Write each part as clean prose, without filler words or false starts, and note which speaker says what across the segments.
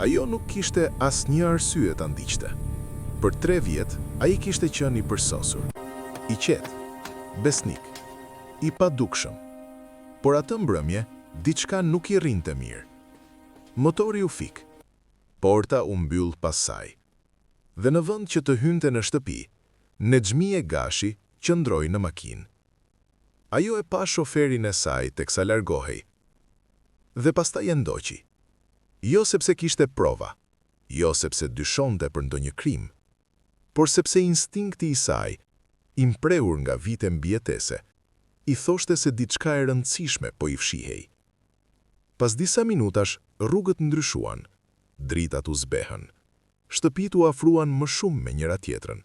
Speaker 1: Ajo nuk kishte asnjë arsye ta ndiqte. Për 3 vjet, ai kishte qenë i përsosur, i qetë, besnik, i padukshëm. Por atë mbrëmje, diçka nuk i rrinte mirë. Motori u fik. Porta u mbyll pas saj. Dhe në vend që të hynte në shtëpi, Nexhmie Gashi qëndroi në makinë. Ajo e pa shoferin e saj teksa largohej. Dhe pastaj e ndoqi. Jo sepse kishte prova, jo sepse dyshonte për ndonjë krim, por sepse instinkti i saj, imprehur nga vite mbijetese, i thoshte se diçka e rëndësishme po i fshihej. Pas disa minutash, rrugët ndryshuan, dritat u zbehën, shtëpit u afruan më shumë me njëra tjetrën.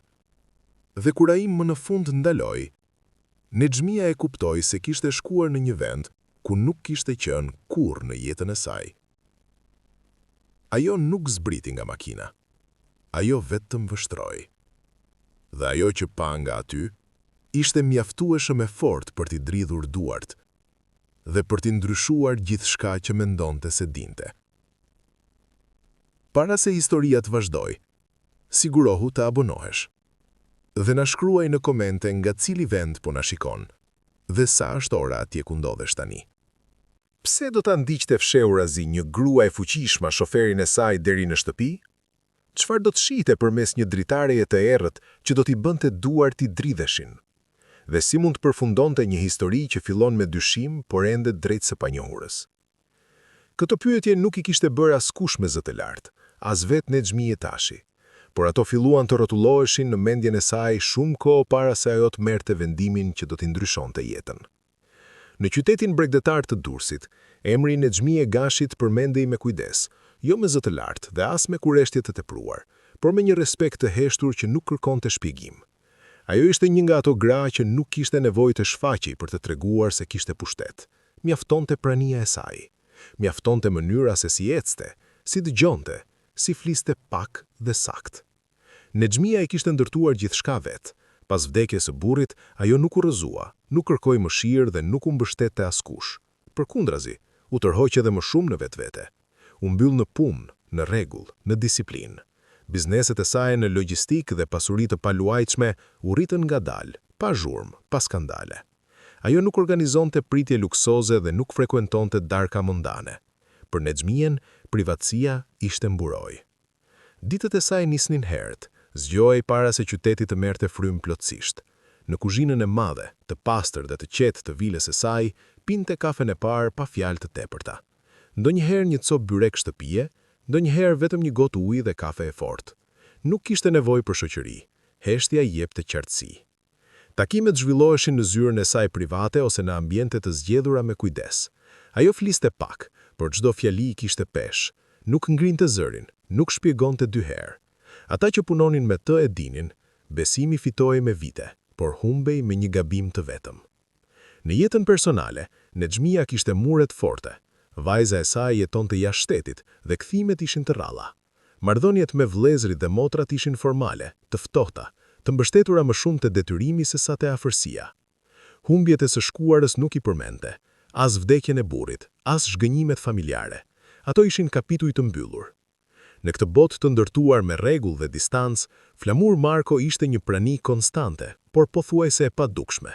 Speaker 1: Dhe kur ai më në fund ndaloi, Nexhmia e kuptoi se kishte shkuar në një vend ku nuk kishte qenë kurrë në jetën e saj. Ajo nuk zbriti nga makina. Ajo vetëm vështroi. Dhe ajo që pa nga aty, ishte mjaftueshëm e fortë për t'i dridhur duart dhe për t'i ndryshuar gjithçka që mendonte se dinte. Para se historia të vazhdoj, sigurohu të abonohesh. Dhe na shkruaj në komente nga cili vend po na shikon, dhe sa është ora atje ku ndodhesh tani. Pse do ta ndiqte fshehurazi një grua e fuqishme shoferin e saj deri në shtëpi? Çfarë do të shihte përmes një dritareje të errët që do t'i bënte duart i dridheshin? Dhe si mund të përfundonte një histori që fillon me dyshim, por ende drejt së panjohurës? Këtë pyetje nuk i kishte bërë askush me zë të lartë, as vetë Nexhmie tashi, por ato filluan të rrotulloheshin në mendjen e saj shumë kohë para se ajo të merrte vendimin që do t'i ndryshonte jetën. Në qytetin bregdetar të Durrësit, emri i Nexhmie Gashit përmendej me kujdes, jo me zë të lartë dhe as me kureshtje të tepruar, por me një respekt të heshtur që nuk kërkonte shpjegim. Ajo ishte një nga ato gra që nuk kishte nevojë të shfaqej për të treguar se kishte pushtet. Mjaftonte prania e saj. Mjaftonte mënyra se si ecte, si dëgjonte, si fliste pak dhe sakt. Nexhmia i kishte ndërtuar gjithçka vet. Pas vdekjes së burrit, ajo nuk u rrëzua, nuk kërkoi mëshirë dhe nuk u mbështette askush. Përkundrazi, u tërhoq edhe më shumë në vetvete. U mbyll në punë, në rregull, në disiplinë. Bizneset e saj në logjistik dhe pasuri të paluajtshme u rritën ngadalë, pa zhurmë, pa skandale. Ajo nuk organizonte pritje luksoze dhe nuk frekuentonte darka mondane. Për Nexhmien, privatësia ishte mburoj. Ditët e saj nisnin herët, zgjohej para se qyteti të merrte frymë plotësisht. Në kuzhinën e madhe, të pastër dhe të qetë të vilës e saj, pinte kafen e parë pa fjalë të tepërta. Ndonjëherë një copë byrek shtëpie, ndonjëherë vetëm një gotë ujë dhe kafe e fortë. Nuk kishte nevojë për shoqëri, heshtja i jepte qartësi. Takimet zhvilloheshin në zyrën e saj private ose në ambiente të zgjedhura me kujdes. Ajo fliste pak, por çdo fjali i kishte peshë, nuk ngrinte zërin, nuk shpjegonte dy herë. Ata që punonin me të e dinin, besimi fitoi me vite, por humbej me një gabim të vetëm. Në jetën personale, Nexhmia kishte muret forte. Vajza e saj jetonte jashtë shtetit dhe kthimet ishin të rralla. Marrëdhëniet me vëllezërit dhe motrat ishin formale, të ftohta, të mbështetura më shumë te detyrimi se sa te afërsia. Humbjet e së shkuarës nuk i përmendte, as vdekjen e burrit, as zhgënjimet familjare. Ato ishin kapituj të mbyllur. Në këtë botë të ndërtuar me rregull dhe distancë, Flamur Marko ishte një prani konstante, por pothuajse e padukshme.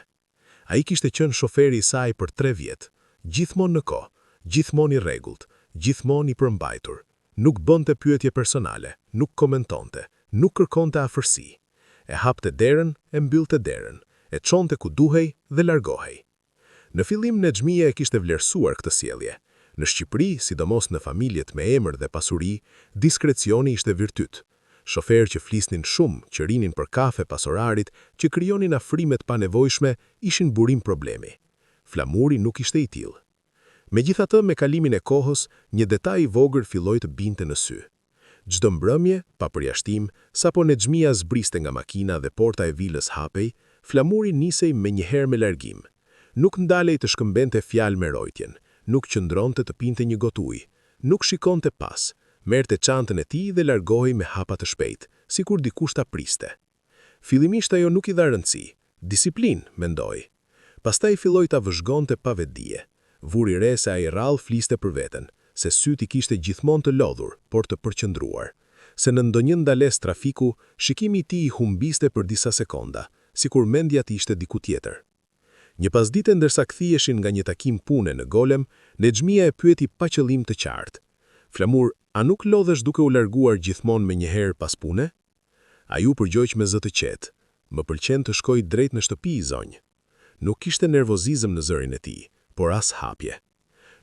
Speaker 1: Ai kishte qenë shoferi i saj për 3 vjet, gjithmonë në kohë, gjithmonë i rregullt, gjithmonë i përmbajtur. Nuk bënte pyetje personale, nuk komentonte, nuk kërkonte afërsi. E hapte derën, e mbyllte derën, e çonte ku duhej dhe largohej. Në fillim Nexhmia e kishte vlerësuar këtë sjellje. Në Shqipëri, sidomos në familjet me emër dhe pasuri, diskrecioni ishte virtyt. Shoferë që flisnin shumë, që rinin për kafe pas orarit, që krijonin afrimet pa nevojshme, ishin burim problemi. Flamuri nuk ishte i tillë. Megjithatë, me kalimin e kohës, një detaj i vogël filloi të binte në sy. Çdo mbrëmje, pa përjashtim, sapo Nexhmia zbriste nga makina dhe porta e vilës hapej, Flamuri nisej menjëherë me largim. Nuk ndalej të shkëmbente fjalë me rojtjen, nuk qëndronte të pinte një gotë ujë, nuk shikonte pas, merrte çantën e tij dhe largohej me hapa të shpejtë, sikur dikush ta priste. Fillimisht ajo nuk i dha rëndësi, disiplinë, mendoi. Pastaj filloi ta vëzhgonte pa vetdije. Vuri re se ai rrallë fliste për veten, se syti kishte gjithmonë të lodhur, por të përqendruar. Se në ndonjë ndales trafiku, shikimi i tij i humbiste për disa sekonda, sikur mendja t'i ishte diku tjetër. Një pasdite ndërsa kthiheshin nga një takim pune në Golem, Nexhmia e pyeti pa qëllim të qartë. Flamur, a nuk lodhesh duke u larguar gjithmonë me njëherë pas pune? Ai u përgjigj me zë të qetë. Më pëlqen të shkoj drejt në shtëpi, zonjë. Nuk kishte nervozizëm në zërin e tij, por as hapje.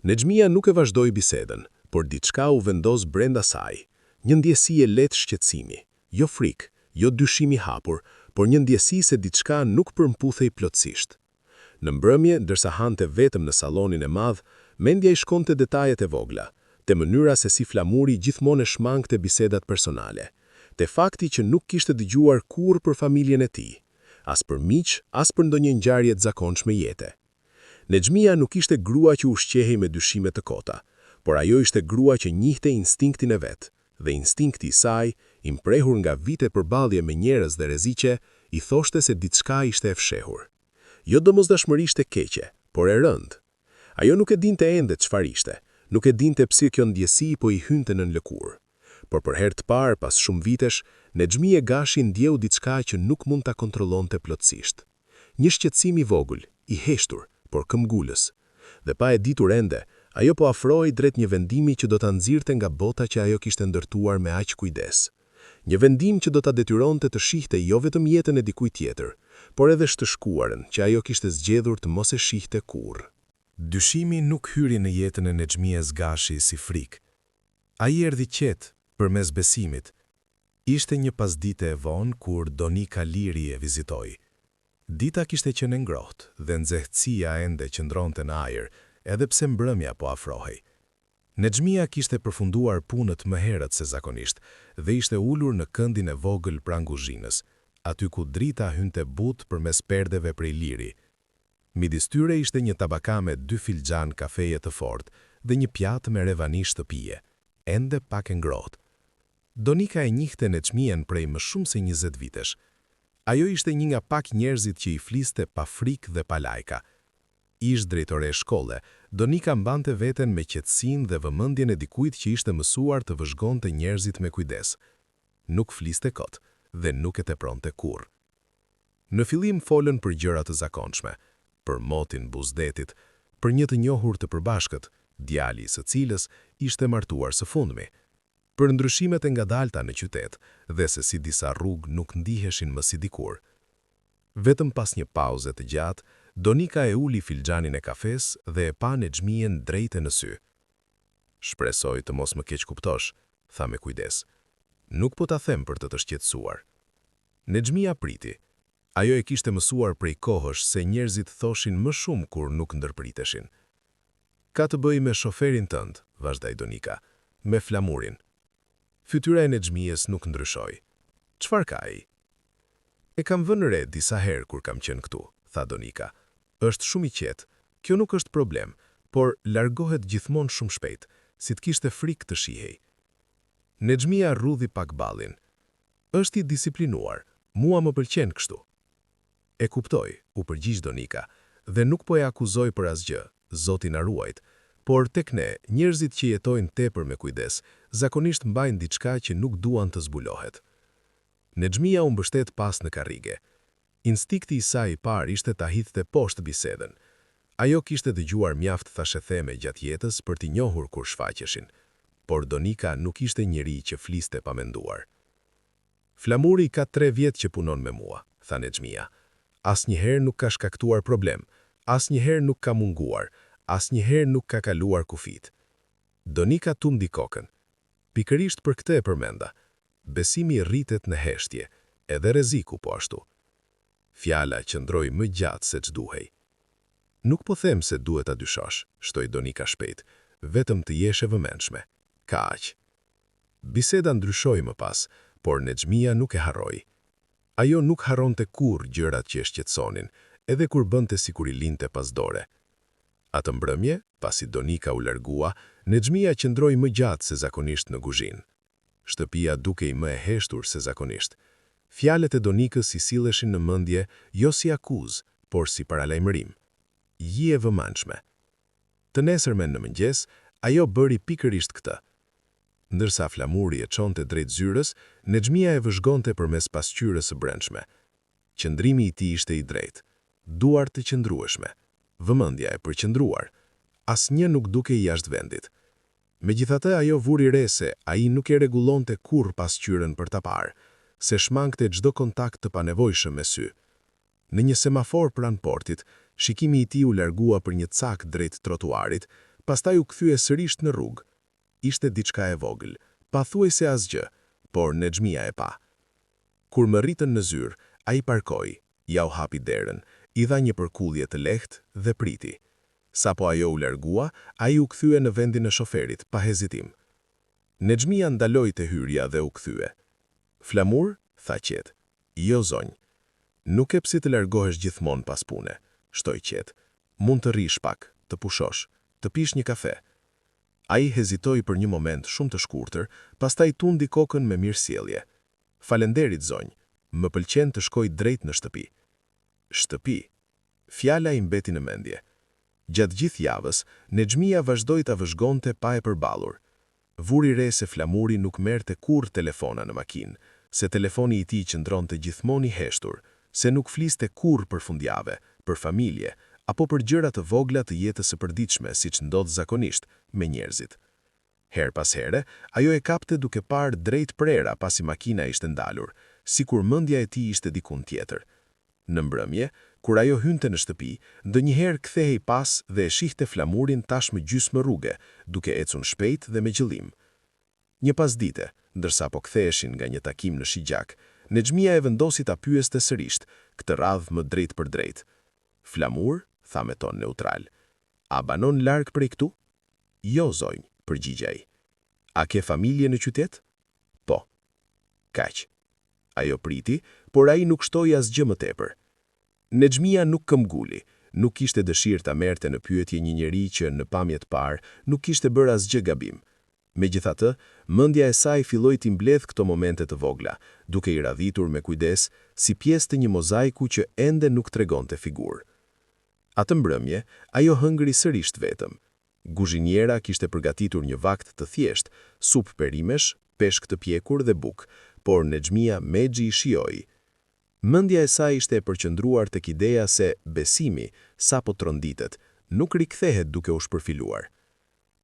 Speaker 1: Nexhmia nuk e vazhdoi bisedën, por diçka u vendos brenda saj. Një ndjesi e lehtë shqetësimi, jo frikë, jo dyshim i hapur, por një ndjesi se diçka nuk përmputhej plotësisht. Në mbrëmje, ndërsa hante vetëm në sallonin e madh, mendja i shkonte detajet e vogla, te mënyra se si Flamuri gjithmonë e shmangte bisedat personale, te fakti që nuk kishte dëgjuar kurrë për familjen e tij, as për miq, as për ndonjë ngjarje të zakonshme jete. Nexhmia nuk ishte grua që ushqehej me dyshime të kota, por ajo ishte grua që njihte instinktin e vet, dhe instinkti i saj, i mprehur nga vite përballje me njerëz dhe rreziqe, i thoshte se diçka ishte e fshehur. Jo domosdoshmërisht e keqe, por e rëndë. Ajo nuk e dinte ende çfarë ishte, nuk e dinte pse kjo ndjesi po i hynte në lëkurë. Por për herë të parë pas shumë vitesh, Nexhmia Gashi ndjeu diçka që nuk mund ta kontrollonte plotësisht. Një shqetësim i vogël, i heshtur, por këmbgulës. Dhe pa e ditur ende, ajo po afrohej drejt një vendimi që do ta nxirrte nga bota që ajo kishte ndërtuar me aq kujdes. Një vendim që do ta detyronte të shihte jo vetëm jetën e dikujt tjetër, por edhe shtëshkuarën që ajo kishte zgjedhur të mos e shihte kurrë. Dyshimi nuk hyri në jetën e Nexhmias Gashi si frikë. Ai erdhi qetë përmes besimit. Ishte një pasdite e vonë kur Donika Liri e vizitoi. Dita kishte qenë ngrohtë dhe nxehtësia ende qëndronte në ajër, edhe pse mbrëmja po afrohej. Nexhmia kishte përfunduar punët më herët se zakonisht dhe ishte ulur në këndin e vogël pranë kuzhinës, aty ku drita hynte butë përmes perdeve prej liri. Midis tyre ishte një tabaka me 2 filxhan kafeje të fortë dhe një pjatë me revanish të pije, ende pak e ngrohtë. Donika e njihte Nexhmian prej më shumë se 20 vitesh. Ajo ishte një nga pak njerëzit që i fliste pa frikë dhe pa lajka. Ish drejtore e shkolle, Donika mbante veten me qetësinë dhe vëmendjen e dikujt që ishte mësuar të vëzhgonte njerëzit me kujdes. Nuk fliste kot dhe nuk e tepronte kurrë. Në fillim folën për gjëra të zakonshme, për motin buzdetit, për një të njohur të përbashkët, djali i së cilës ishte martuar së fundmi, për ndryshimet e ngadalta në qytet dhe se si disa rrugë nuk ndiheshin më si dikur. Vetëm pas një pauze të gjatë, Donika e uli filxhanin e kafes dhe e pa Nexhmien drejte në sy. Shpresoj të mos më keq kuptosh, tha me kujdes. Nuk po ta them për të të shqetësuar. Nexhmia priti. Ajo e kishte mësuar prej kohësh se njerëzit thoshin më shumë kur nuk ndërpriteshin. Ka të bëj me shoferin tënd, vazhdai Donika, me Flamurin. Fytyra e Nexhmies nuk ndryshoi. Çfarë ka ai? E kam vënë re disa herë kur kam qenë këtu, tha Donika. Është shumë i qetë, kjo nuk është problem, por largohet gjithmonë shumë shpejt, si të kishte frikë të shihej. Nexhmia rrudhi pak ballin. Është i disiplinuar, mua më pëlqen kështu. E kuptoj, u përgjigj Donika, dhe nuk po e akuzoj për asgjë, Zoti na ruajt, por tek ne, njerëzit që jetojnë tepër me kujdes, zakonisht mbajnë diçka që nuk duan të zbulohet. Nexhmia u mbështet pas në karrige. Instinkti i saj i parë ishte ta hidhte poshtë bisedën. Ajo kishte dëgjuar mjaft thashetheme gjatë jetës për t'i njohur kur shfaqeshin, por Donika nuk ishte njeri që fliste pa menduar. Flamuri ka 3 vjet që punon me mua, tha Nexhmia. Asnjëherë nuk ka shkaktuar problem, asnjëherë nuk ka munguar, asnjëherë nuk ka kaluar kufit. Donika tumdi kokën. Pikërisht për këtë e përmenda. Besimi rritet në heshtje, edhe rreziku po ashtu. Fjala qëndroi më gjatë se ç'duhej. Nuk po them se duhet ta dyshosh, shtoi Donika shpejt, vetëm të jesh e vëmendshme. Kaq. Biseda ndryshoi më pas, por Nexhmia nuk e harroi. Ajo nuk harronte kurrë gjërat që e shqetësonin, edhe kur bënte sikur i linte pas dore. Atë mbrëmje, pasi Donika u largua, Nexhmia qëndroi më gjatë se zakonisht në kuzhinë. Shtëpia dukej më e heshtur se zakonisht. Fjalët e Donikës i silleshin në mendje jo si akuzë, por si paralajmërim. Ji e vëmendshme. Të nesërmen në mëngjes, Ajo bëri pikërisht këtë. Ndërsa flamuri e çonte drejt zyrës, Nexhmia e vëzhgonte përmes pasqyrës së brendshme. Qëndrimi i tij ishte i drejtë, duart të qëndrueshme, vëmendja e përqendruar, asnjë nuk duke i jashtë vendit. Megjithatë, ajo vuri re se ai nuk e rregullonte kurrë pasqyrën për ta parë, se shmangte çdo kontakt të panevojshëm me sy. Në një semafor pranë portit, shikimi i tij u largua për një cak drejt trotuarit, pastaj u kthye sërish në rrugë. Ishte diçka e vogël, pathuajse asgjë, por Nexhmia e pa. Kur më rritën në zyrë, ai parkoi, ja u hapi derën, i dha një përkullje të lehtë dhe priti. Sapo ajo u largua, ai u kthye në vendin e shoferit, pa hezitim. Nexhmia ndaloi te hyrja dhe u kthye. Flamur, tha qetë. Jo zonjë. Nuk e psi të largohesh gjithmonë pas pune, shtoi qetë. Mund të rrish pak, të pushosh, të pish një kafe. Ai hezitoi për një moment shumë të shkurtër, pastaj tundi kokën me mirësjellje. Falenderit zonjë, më pëlqen të shkoj drejt në shtëpi. Shtëpi. Fjala i mbeti në mendje. Gjatë gjithë javës, Nexhmia vazhdoi ta vëzhgonte pa e përballur. Vuri re se Flamuri nuk merrte kurrë telefona në makinë, se telefoni i tij qëndronte gjithmonë i heshtur, se nuk fliste kurrë për fundjavë, për familje, apo për gjëra të vogla të jetës së përditshme, siç ndodh zakonisht me njerëzit. Her pas here, ajo e kapte duke parë drejt prera pasi makina ishte ndalur, sikur mendja e tij ishte dikun tjetër. Në mbrëmje, kur ajo hynte në shtëpi, ndonjëherë kthehej pas dhe e shihte Flamurin tashmë gjysmë rruge, duke ecur shpejt dhe me qëllim. Një pasdite, ndërsa po ktheheshin nga një takim në Shigjak, Nexhmia e vendosi ta pyeste sërish, këtë radhë më drejt për drejt. Flamur, tha me ton neutral. A banon larg prej këtu? Jo, zonjë, përgjigja ai. A ke familje në qytet? Po. Kaq. Ajo priti, por ai nuk shtoi asgjë më tepër. Nexhmia nuk këmbguli, nuk kishte dëshirë ta merrte në pyetje një njeri që në pamje të parë nuk kishte bërë asgjë gabim. Megjithatë, mendja e saj filloi t'i mbledh këto momente të vogla, duke i radhitur me kujdes si pjesë të një mozaiku që ende nuk tregonte figurë. Atë mbrëmje, ajo hëngri sërish vetëm. Guzhiniera kishte përgatitur një vakt të thjesht, supë perimesh, peshk të pjekur dhe bukë, por Nexhmia mexhi i shijoi. Mendja e saj ishte e përqendruar tek ideja se besimi, sapo tronditet, nuk rikthehet duke u shpërfiluar.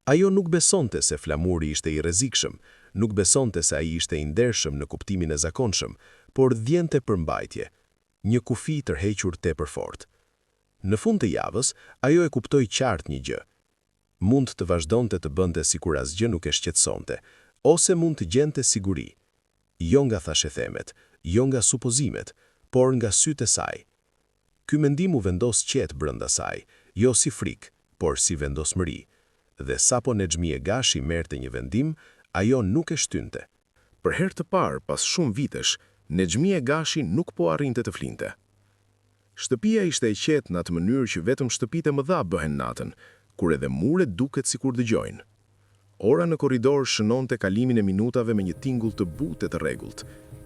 Speaker 1: Ajo nuk besonte se Flamuri ishte i rrezikshëm, nuk besonte se ai ishte i ndershëm në kuptimin e zakonshëm, por dhjente përmbajtje, një kufi tërhequr tepër fort. Në fund të javës, ajo e kuptoi qartë një gjë. Mund të vazhdonte të bënte sikur asgjë nuk e shqetësonte, ose mund të gjente siguri. Jo nga thashethemet, jo nga supozimet, por nga sytë e saj. Ky mendim u vendos qetë brenda saj, jo si frikë, por si vendosmëri. Dhe sapo Nexhmia Gashi merrte një vendim, ajo nuk e shtynte. Për herë të parë pas shumë vitesh, Nexhmia Gashi nuk po arrinte të flinte. Shtëpia ishte e qetë në atë mënyrë që vetëm shtëpitë e mëdha bëhen natën, kur edhe muret duket sikur dëgjojnë. Ora në korridor shënonte kalimin e minutave me një tingull të butë të rregullt.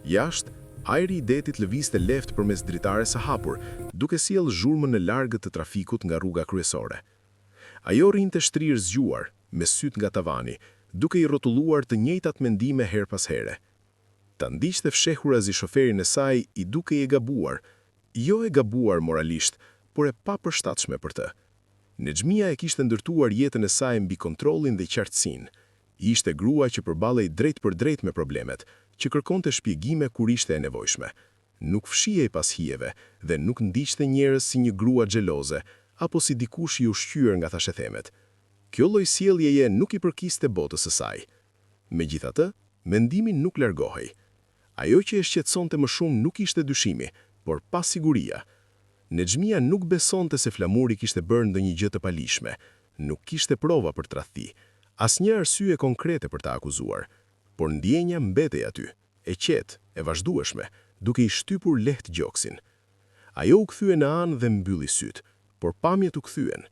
Speaker 1: Jashtë, ajri i detit lëvizte lehtë përmes dritares së hapur, duke sjellë zhurmën e largët të trafikut nga rruga kryesore. Ajo rrinte shtrirë zgjuar, me syt nga tavani, duke i rrotulluar të njëjtat mendime her pas here. Ta ndiqte fshehur as i shoferin e saj i duke i gabuar, jo e gabuar moralisht, por e papërshtatshme për të. Nexhmia e kishte ndërtuar jetën e saj mbi kontrollin dhe qartësinë. Ishte grua që përballej drejt për drejt me problemet, që kërkonte shpjegime kur ishte e nevojshme. Nuk fshihej pas hijeve dhe nuk ndiqte njerëz si një grua xheloze apo si dikush i ushqyer nga thashethemet. Kjo lloj sjelljeje nuk i përkiste botës së saj. Megjithatë, mendimi nuk largohej. Ajo që e shqetësonte më shumë nuk ishte dyshimi, por pasiguria. Nexhmia nuk besonte se Flamuri kishte bërë ndonjë gjë të palishme, nuk kishte prova për tradhti, asnjë arsye konkrete për ta akuzuar, por ndjenja mbetej aty, e qetë, e vazhdueshme, duke i shtypur lehtë gjoksin. Ajo u kthye në anë dhe mbylli syt, por pamjet u kthyen.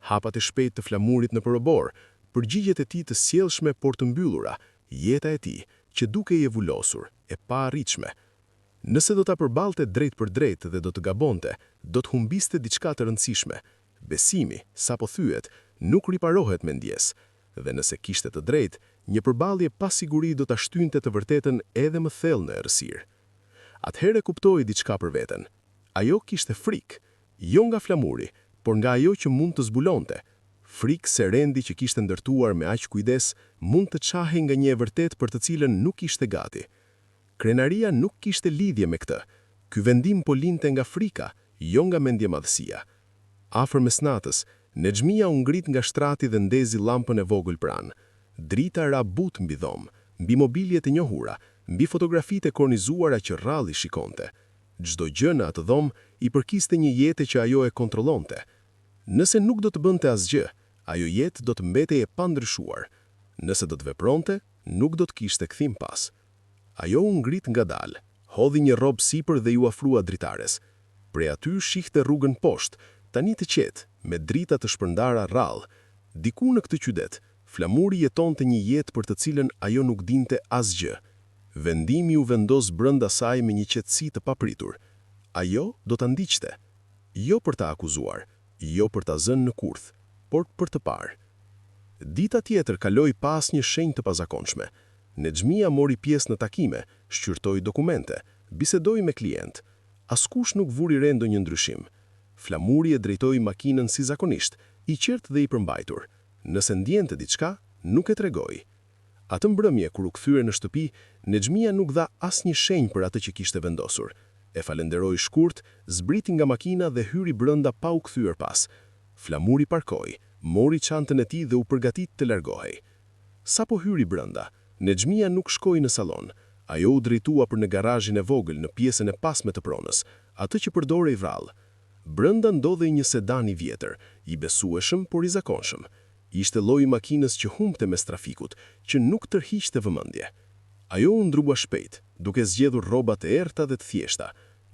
Speaker 1: Hapat e shpejt të Flamurit në përobor, përgjigjet e tij të sjellshme por të mbyllura, jeta e tij që dukej e vulosur, e pa arritshme. Nëse do ta përballte drejt për drejt dhe do të gabonte, do të humbiste diçka të rëndësishme. Besimi, sapo thyet, nuk riparohet me ndjes. dhe nëse kishte të drejtë, një përballje pa siguri do ta shtynte të vërtetën edhe më thellë në errësirë. Atëherë kuptoi diçka për veten. Ajo kishte frikë, jo nga flamuri, por nga ajo që mund të zbulonte. Frikë se rendi që kishte ndërtuar me aq kujdes mund të çahej nga një e vërtetë për të cilën nuk ishte gati. Krenaria nuk kishte lidhje me këtë. Ky vendim po linte nga frika, jo nga mendjemadhësia. Afër mesnatës, Nexhmia u ngrit nga shtrati dhe ndezi llampën e vogël pranë. Drita ra but mbi dhomë, mbi mobiljet e njohura, mbi fotografitë e kornizuara që rralli shikonte. Çdo gjë në atë dhomë i përkiste një jete që ajo e kontrollonte. Nëse nuk do të bënte asgjë, ajo jetë do të mbetej e pandryshuar. Nëse do të vepronte, nuk do të kishte kthim pas. Ajo u ngrit ngadalë, hodhi një rrobë sipër dhe ju afrua dritares. Prej aty shihte rrugën poshtë, tani të qetë, me drita të shpërndara rrallë. Diku në këtë qytet, flamuri jetonte një jetë për të cilën ajo nuk dinte asgjë. Vendimi u vendos brenda saj me një qetësi të papritur. Ajo do ta ndiqte, jo për ta akuzuar, jo për ta zënë në kurth, por për të parë. Dita tjetër kaloi pa asnjë shenjë të pazakonshme. Nexhmia mori pjesë në takime, shqyrtoi dokumente, bisedoi me klient. Askush nuk vuri re ndonjë ndryshim. Flamuri e drejtoi makinën si zakonisht, i qertë dhe i përmbajtur. Nëse ndjente diçka, nuk e tregoi. Atë mbrëmje kur u kthye në shtëpi, Nexhmia nuk dha asnjë shenjë për atë që kishte vendosur. E falenderoi shkurt, zbriti nga makina dhe hyri brenda pa u kthyer pas. Flamuri parkoi, mori çantën e tij dhe u përgatit të largohej. Sapo hyri brenda, Nexhmia nuk shkoi në sallon. Ajo u drejtua për në garazhin e vogël në pjesën e pasme të pronës, atë që përdorej vrall. Brenda ndodhej një sedan i vjetër, i besueshëm por i zakonshëm. Ishte lloji makinës që humbte mes trafikut, që nuk tërhiqte vëmendje. Ajo u ndrua shpejt, duke zgjedhur rrobat e errta dhe të thjeshta,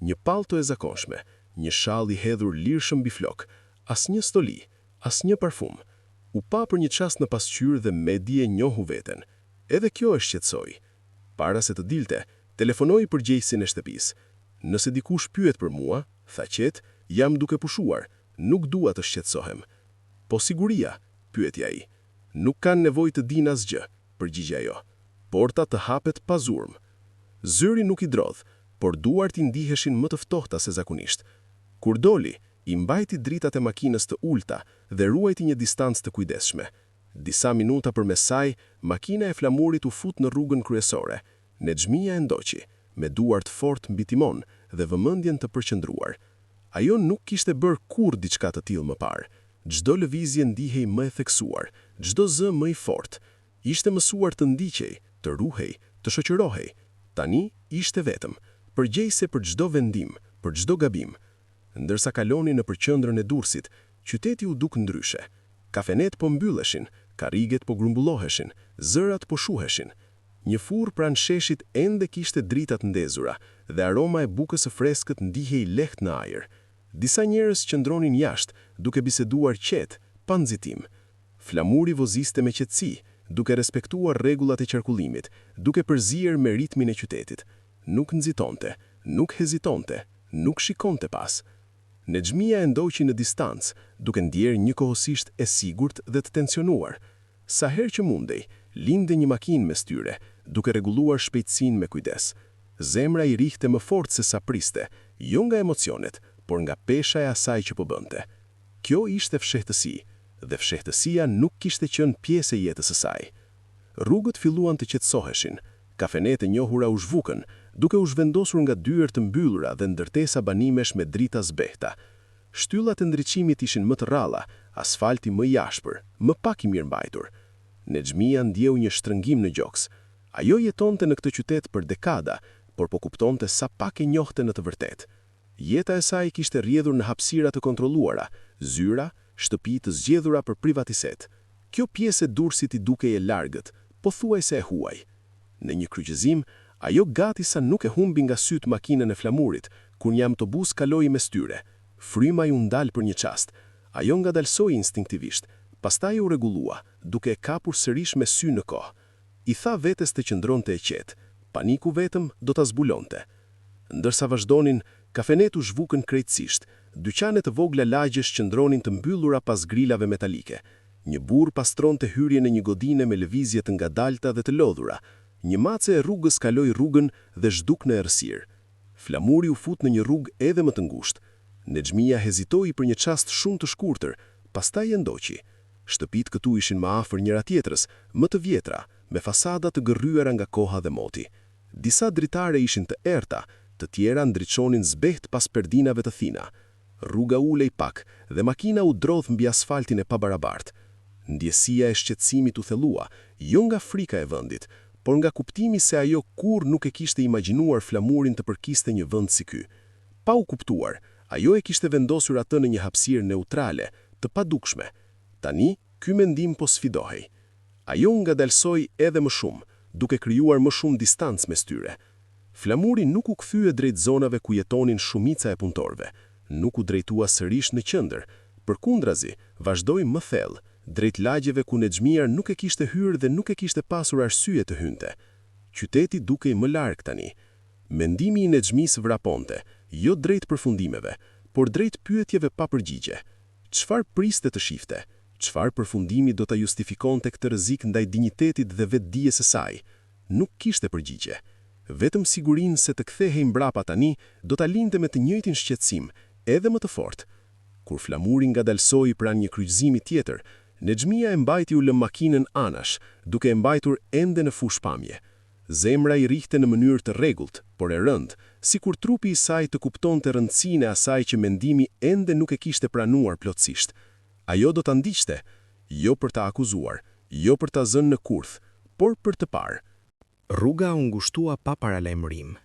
Speaker 1: një pallto e zakonshme, një shall i hedhur lirshëm mbi flok, asnjë stoli, asnjë parfum. U pa për një çast në pasqyrë dhe me dije njohu veten. Edhe kjo e shqetësoi. Para se të dilte, telefonoi përgjegjësin e shtëpisë. Nëse dikush pyet për mua, tha qetë, jam duke pushuar, nuk dua të shqetësohem. Po siguria, pyeti ai. Nuk kanë nevojë të dinë asgjë, përgjigj ajo. Porta të hapet pa zurmë. Zyri nuk i drodh, por duart i ndiheshin më të ftohta se zakonisht. Kur doli, i mbajti dritat e makinës të ulta dhe ruajti një distancë të kujdesshme. Disa minuta përmes saj, makina e flamurit u fut në rrugën kryesore. Nexhmia e ndoqi, me duart fort mbi timon dhe vëmendjen të përqendruar. Ajo nuk kishte bërë kurrë diçka të tillë më parë. Çdo lëvizje ndihej më e theksuar, çdo zë më i fortë. Ishte mësuar të ndiqej, të ruhej, të shoqërohej. Tani ishte vetëm, përgjegjëse për çdo vendim, për çdo gabim. Ndërsa kaloni në përqendrën e Durrësit, qyteti u duk ndryshe. Kafenet po mbylleshin, karriget po grumbulloheshin, zërat po shuheshin. Një furr pranë sheshit ende kishte dritat ndezura dhe aroma e bukës së freskët ndihej lehtë në ajër. Disa njerëz qëndronin jashtë, duke biseduar qetë, pa nxitim. Flamuri voziste me qetësi, duke respektuar rregullat e qarkullimit, duke përzier me ritmin e qytetit. Nuk nxitonte, nuk hezitonte, nuk shikonte pas. Nexhmia e ndoqi në distancë, duke ndjerë njëkohësisht e sigurt dhe të tensionuar. Sa herë që mundej, linde një makinë mes tyre, duke rregulluar shpejtësinë me kujdes. Zemra i rihte më fort se sa priste, jo nga emocionet, por nga pesha e asaj që po bënte. Kjo ishte fshehtësi, dhe fshehtësia nuk kishte qenë pjesë e jetës së saj. Rrugët filluan të qetësoheshin, kafenet e njohura u zhvukën, duke u zhvendosur nga dyert të mbyllura dhe ndërtesa banimesh me drita zbehta. Shtyllat e ndriçimit ishin më të rralla, asfalti më i ashpër, më pak i mirëmbajtur. Nexhmia ndjeu një shtrëngim në gjoks. Ajo jetonte në këtë qytet për dekada, por po kuptonte sa pak e njohte në të vërtetë. Jeta e saj kishte rrjedhur në hapësira të kontrolluara, zyra, shtëpi të zgjedhura për privatiset. Kjo pjesë e Durrësit i dukej e largët, pothuajse e huaj. Në një kryqëzim, ajo gati sa nuk e humbi nga syt makinën e flamurit, kur një autobus kaloi mes tyre. Fryma ju ndal për një çast. Ajo ngadalsoi instinktivisht, pastaj u rregullua, duke e kapur sërish me sy në kohë. I tha vetes të qëndronte e qetë, paniku vetëm do ta zbulonte. Ndërsa vazhdonin, kafenet u zhvukën krejtësisht, dyqanet të vogla lagjesh qëndronin të mbyllura pas grilave metalike.
Speaker 2: Një burr pastronte hyrjen e një godine me lëvizje të ngadalta dhe të lodhura. Një mace e rrugës kaloi rrugën dhe zhduk në errësirë. Flamuri u fut në një rrugë edhe më të ngushtë. Nexhmia hezitoi për një çast shumë të shkurtër, pastaj e ndoqi. Shtëpitë këtu ishin më afër njëra tjetrës, më të vjetra, me fasada të gërryera nga koha dhe moti. Disa dritare ishin të errta, të tjera ndriçonin zbeht pas perdinave të thina. Rruga ulej pak dhe makina u drodh mbi asfaltin e pabarabartë. Ndjesia e shqetësimit u thellua, jo nga frika e vendit, por nga kuptimi se ajo kur nuk e kishte imagjinuar flamurin të përkiste një vend si ky. Pa u kuptuar, ajo e kishte vendosur atë në një hapësirë neutrale, të padukshme. Tani, ky mendim po sfidohej. Ajo ngadalsoi edhe më shumë, duke krijuar më shumë distancë mes tyre. Flamuri nuk u kthye drejt zonave ku jetonin shumica e punëtorëve, nuk u drejtua sërish në qendër, përkundrazi, vazhdoi më thellë, drejt lagjeve ku Nexhmia nuk e kishte hyrë dhe nuk e kishte pasur arsye të hynte. Qyteti dukej më larg tani. Mendimi i Nexhmisë vraponte, jo drejt përfundimeve, por drejt pyetjeve pa përgjigje. Çfarë priste të shifte? Çfarë përfundimi do ta justifikonte këtë rrezik ndaj dinjitetit dhe vetdijes së saj? Nuk kishte përgjigje. Vetëm sigurinë se të kthehej mbrapa tani do ta linte me të njëjtin shqetësim, edhe më të fortë. Kur flamuri ngadalsoi pranë një kryqëzimi tjetër, Nexhmia e mbajti u lë makinën anash, duke e mbajtur ende në fushë pamje. Zemra i rrihte në mënyrë të rregullt, por e rëndë, sikur trupi i saj të kuptonte rëndësinë e asaj që mendimi ende nuk e kishte pranuar plotësisht. Ajo do ta ndiqte, jo për ta akuzuar, jo për ta zënë në kurth, por për të parë.
Speaker 3: Rruga u ngushtua pa paralajmërim.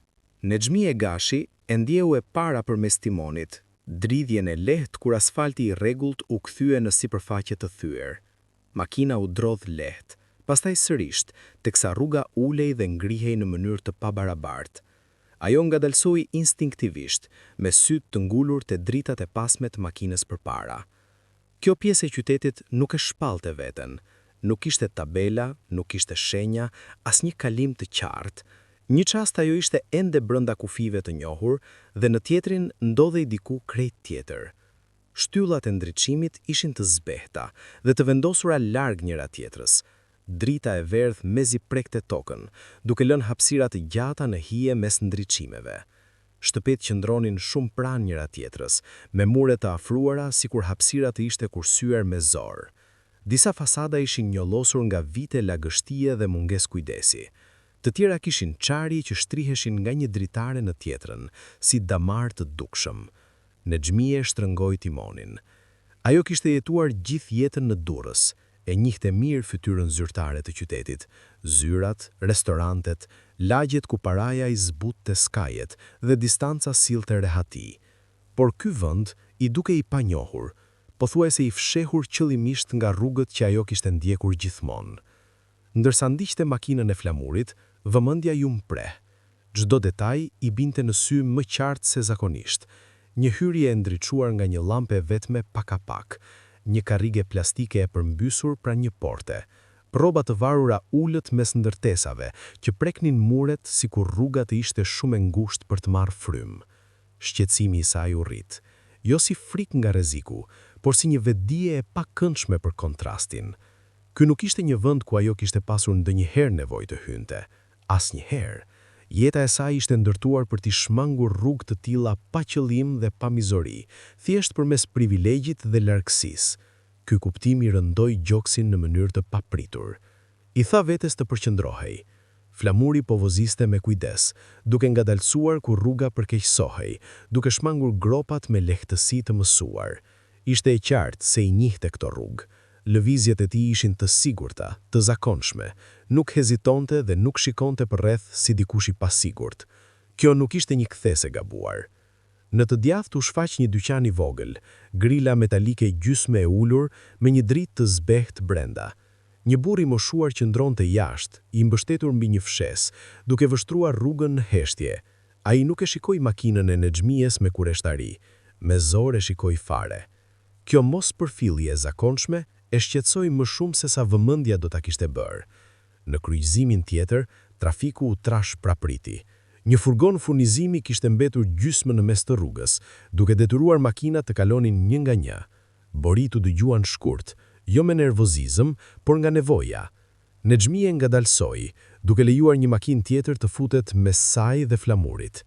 Speaker 3: Nexhmia e Gashi e ndjeu e para përmes timonit, dridhjen e lehtë kur asfalti i rregullt u kthye në sipërfaqe të thyer. Makina u drodh lehtë, pastaj sërish, teksa rruga ulej dhe ngrihej në mënyrë të pabarabartë. Ajo ngadalsoi instinktivisht, me sytë të ngulur te dritat e pasme të makinës përpara. Kjo pjesë e qytetit nuk e shpallte veten. Nuk kishte tabela, nuk kishte shenja, asnjë kalim të qartë. Një çast ajo ishte ende brenda kufive të njohur dhe në tjetrin ndodhej diku krejt tjetër. Shtyllat e ndriçimit ishin të zbehta dhe të vendosura larg njëra tjetrës. Drita e verdh mezi prekte tokën, duke lënë hapësira të gjata në hije mes ndriçimeve. Shtëpitë qëndronin shumë pranë njëra tjetrës, me mure të afruara sikur hapësira të ishte kursyer me zor. Disa fasada ishin njollosur nga vite lagështie dhe mungesë kujdesi. Të tjera kishin çari që shtriheshin nga një dritare në tjetrën, si damar të dukshëm. Nexhmia shtrëngoi timonin. Ajo kishte jetuar gjithë jetën në Durrës, e njihte mirë fytyrën zyrtare të qytetit, zyrat, restorantet, lagjet ku paraja i zbutte skajet dhe distanca sillte rehati. Por ky vend i dukej i panjohur, pothuajse i fshehur qëllimisht nga rrugët që ajo kishte ndjekur gjithmonë. Ndërsa ndiqte makinën e flamurit, vëmendja ju mpreh. Çdo detaj i binte në sy më qartë se zakonisht. Një hyrje e ndriçuar nga një llampë vetme pak a pak, një karrige plastike e përmbysur pranë një porte, rroba të varura ulët mes ndërtesave që preknin muret sikur rruga të ishte shumë e ngushtë për të marrë frymë. Shqetësimi i saj u rrit, jo si frikë nga rreziku, por si një vetdije e pakëndshme për kontrastin. Ky nuk ishte një vend ku ajo kishte pasur ndonjëherë nevojë të hynte, asnjëherë. Jeta e saj ishte ndërtuar për t'i shmangur rrugë të tilla pa qëllim dhe pa mizori, thjesht përmes privilegjit dhe largësisë. Ky kuptim i rëndoi gjoksin në mënyrë të papritur. I tha vetes të përqendrohej. Flamuri po voziste me kujdes, duke ngadalsuar kur rruga përkeqësohej, duke shmangur gropat me lehtësi të mësuar. Ishte e qartë se i njihte këto rrugë. Lëvizjet e tij ishin të sigurta, të zakonshme, nuk hezitonte dhe nuk shikonte përreth si dikush i pasigurt. Kjo nuk ishte një kthesë e gabuar. Në të djathtë u shfaq një dyqan i vogël, grila metalike gjysmë e ulur me një dritë të zbehtë brenda. Një burr i moshuar qëndronte jashtë, i mbështetur mbi një fshes, duke vështruar rrugën në heshtje. Ai nuk e shikoi makinën e Nexhmies me kureshtari, me zor e shikoi fare. Kjo mos përfillje e zakonshme e shqetësoi më shumë se sa vëmendja do ta kishte bërë. Në kryqëzimin tjetër, trafiku u trash prapriti. Një furgon furnizimi kishte mbetur gjysmë në mes të rrugës, duke detyruar makinat të kalonin një nga një. Boritu dëgjuan shkurt, jo me nervozizëm, por nga nevoja. Nexhmie ngadalsoi, duke lejuar një makinë tjetër të futet mes saj dhe flamurit.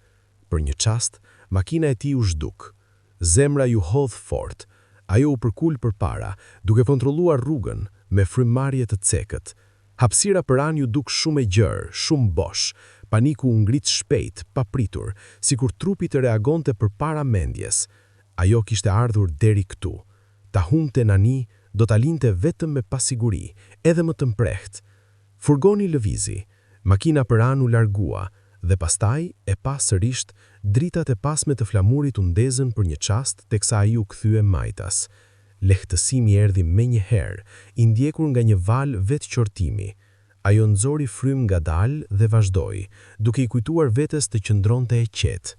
Speaker 3: Për një çast, makina e tij u zhduk. Zemra ju hodh fort. Ajo u përkul përpara, duke kontrolluar rrugën me frymëmarrje të cekët. Hapësira për anë ju duk shumë e gjerë, shumë bosh. Paniku u ngrit shpejt, papritur, sikur trupi të reagonte përpara mendjes. Ajo kishte ardhur deri këtu. Ta humte Nani, do ta linte vetëm me pasiguri, edhe më të mprehtë. Furgoni lëvizi, makina për anë u largua, dhe pastaj e pa sërisht dritat e pasme të flamurit u ndezën për një çast teksa ai u kthye majtas. Lehtësimi erdhi menjëherë, i ndjekur nga një val vetëqortimi. Ajo nxori frym ngadalë dhe vazhdoi, duke i kujtuar vetes të qëndronte e qetë.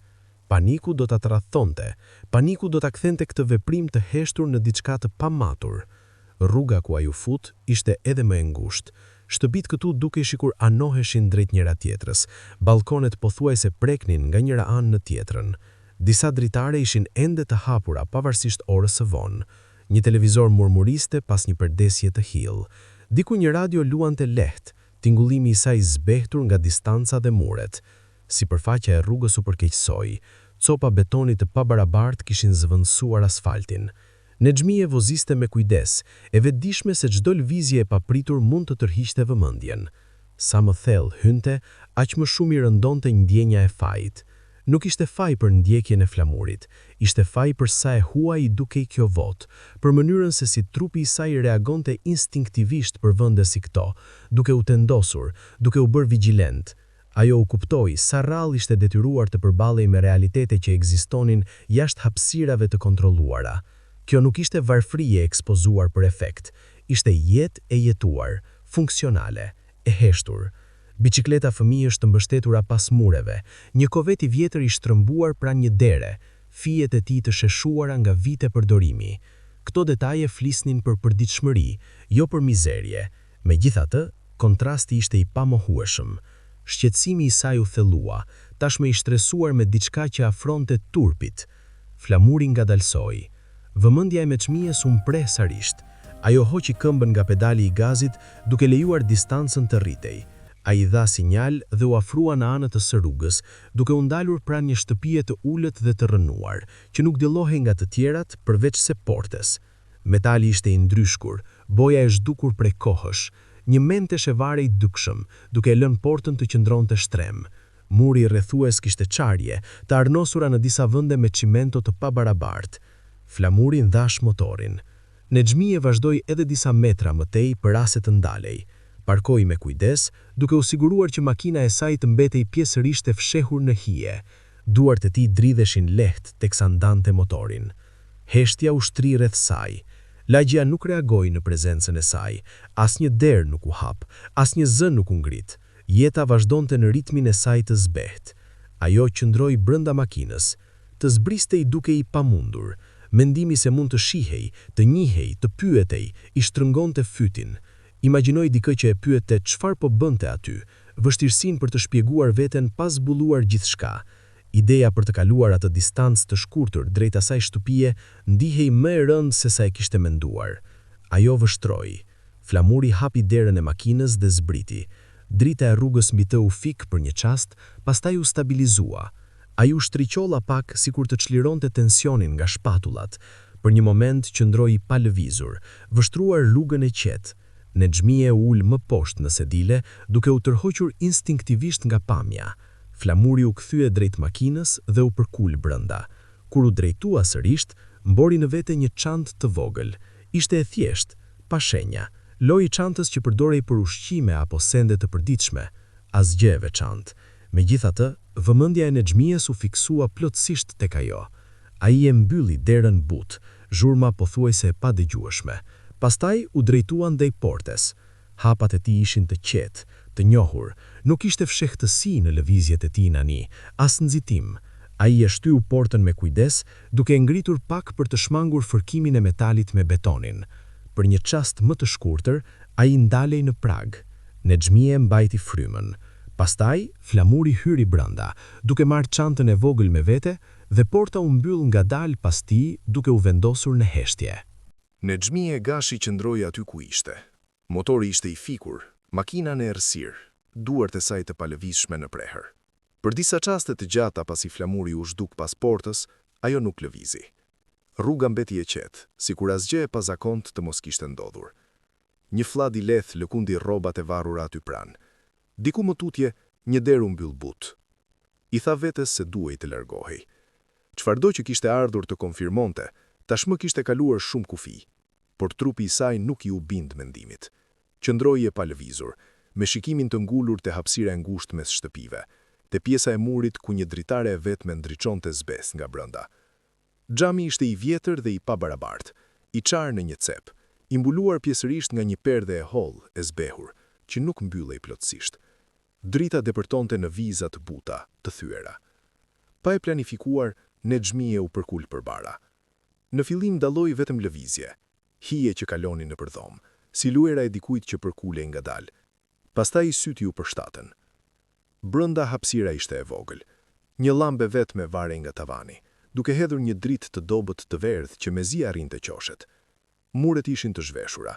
Speaker 3: Paniku do ta tradhtonte, paniku do ta kthente këtë veprim të heshtur në diçka të pamatur. Rruga ku ai u fut ishte edhe më e ngushtë. Shtëpitë këtu dukej sikur anoheshin drejt njëra tjetrës. Ballkonet pothuajse preknin nga njëra anë në tjetrën. Disa dritare ishin ende të hapura pavarësisht orës së vonë. Një televizor murmuriste pas një përdesje të hillë. Diku një radio luante lehtë, tingullimi i saj zbehtur nga distanca dhe muret. Sipërfaqja e rrugës u përkeqësoi. Copa betonit të pabarabartë kishin zëvendësuar asfaltin. Nexhmie voziste me kujdes, e vetëdijshme se çdo lëvizje e papritur mund të tërhiqte vëmendjen. Sa më thellë hynte, aq më shumë i rëndonte ndjenja e fajit. Nuk ishte faj për ndjekjen e flamurit, ishte faj për sa e huaj dukej kjo votë, për mënyrën se si trupi i saj reagonte instinktivisht për vende si këto, duke u tendosur, duke u bërë vigjilent. Ajo u kuptoi sa rrallë ishte detyruar të përballej me realitete që ekzistonin jashtë hapësirave të kontrolluara. Kjo nuk ishte varfëri e ekspozuar për efekt, ishte jetë e jetuar, funksionale, e heshtur. Bicikleta fëmijësh të mbështetura pas mureve, një kovet i vjetër i shtrëmbuar pranë një dere, fijet e tij të sheshuara nga vite përdorimi. Këto detaje flisnin për përditshmëri, jo për mizerje. Megjithatë, kontrasti ishte i pamohueshëm. Shqetësimi i saj u thellua, tashmë i shtresuar me diçka që afronte turpit. Flamuri ngadalsoi. Vëmendja e Nexhmies u mpreh sarisht. Ajo hoqi këmbën nga pedali i gazit duke lejuar distancën të rritej. Ai dha sinjal dhe u afrua në anën e së rrugës, duke u ndalur pranë një shtëpie të ulët dhe të rënuar, që nuk dillohej nga të tjerat përveç se portes. Metali ishte i ndryshkur, boja e zhdukur prej kohësh. Një mentesh e varej dukshëm, duke lënë portën të qëndronte shtrem. Muri rrethues kishte çarje, të arnosura në disa vende me çimento të pabarabartë. Flamuri ndash motorin. Nexhmie vazhdoi edhe disa metra më tej për ase të ndalej. Parkoi me kujdes, duke u siguruar që makina e saj të mbetej pjesërisht e fshehur në hije. Duart e tij dridheshin lehtë teksa ndante motorin. Heshtja u shtri rreth saj. Lagjja nuk reagoi në prezencën e saj. Asnjë derë nuk u hap, asnjë zë nuk u ngrit. Jeta vazhdonte në ritmin e saj të zbehtë. Ajo qëndroi brenda makinës. Të zbristej duke i pamundur. Mendimi se mund të shihej, të njihej, të pyetej, i shtrëngonte fytin. Imagjinoi dikë që e pyette çfarë po bënte aty, vështirësinë për të shpjeguar veten pa zbuluar gjithçka. Ideja për të kaluar atë distancë të shkurtër drejt asaj shtëpie ndihej më e rëndë se sa e kishte menduar. Ajo vështroi. Flamuri hapi derën e makinës dhe zbriti. Drita e rrugës mbi të u fik për një çast, pastaj u stabilizua. Ai u shtriqolla pak sikur të çlironte tensionin nga shpatullat. Për një moment qëndroi pa lëvizur, vështruar rrugën e qetë. Nexhmie u ul më poshtë në sedile, duke u tërhoqur instinktivisht nga pamja. Flamuri u kthye drejt makinës dhe u përkul brenda. Kur u drejtua sërish, mbori në vete një çantë të vogël. Ishte e thjeshtë, pa shenja. Lloji i çantës që përdorej për ushqime apo sende të përditshme, asgjë e veçantë. Megjithatë, vëmendja e Nexhmies u fiksua plotësisht tek ajo. Ai e mbylli derën butë, zhurma pothuajse e padëgjueshme. Pastaj u drejtua ndaj portes. Hapat e tij ishin të qetë, të njohur, nuk ishte fshehtësi në lëvizjet e tij Nani, as nxitim. Ai e shtyu portën me kujdes, duke ngritur pak për të shmangur fërkimin e metalit me betonin. Për një çast më të shkurtër, ai ndalej në prag. Nexhmie mbajti frymën. Pastaj, flamuri hyri brenda, duke marrë çantën e vogël me vete, dhe porta u mbyll ngadalë pas tij duke u vendosur në heshtje.
Speaker 1: Nexhmia e Gashi qëndroi aty ku ishte. Motori ishte i fikur, makina në errësirë, duart e saj të palëvizshme në prehër. Për disa çaste të gjata pasi flamuri u zhduk pas portës, ajo nuk lëvizi. Rruga mbeti e qetë, sikur asgjë e pazakont të mos kishte ndodhur. Një flad i lehtë lëkundi rrobat e varura aty pranë. Diku më tutje, një derë u mbyll but. I tha vetes se duhej të largohej. Çfarëdo që kishte ardhur të konfirmonte, tashmë kishte kaluar shumë kufi, por trupi i saj nuk i u bind mendimit. Qëndroi e palëvizur, me shikimin të ngulur te hapësira e ngushtë mes shtëpive, te pjesa e murit ku një dritare e vetme ndriçonte zbes nga brenda. Xhami ishte i vjetër dhe i pabarabartë, i çarë në një cep, i mbuluar pjesërisht nga një perdhe e hollë e zbehur, që nuk mbyllej plotësisht. Drita depërtonte në viza të buta, të thyera. Pa e planifikuar, Nexhmia u përkul përbara. Në fillim dalloi vetëm lëvizje, hije që kalonin nëpër dhomë, si luera e dikujt që përkulej ngadalë. Pastaj i syti u përshtatën. Brenda hapësira ishte e vogël. Një llambë vetme varej nga tavani, duke hedhur një dritë të dobët të verdhë që mezi arrinte qoshet. Muret ishin të zhveshura.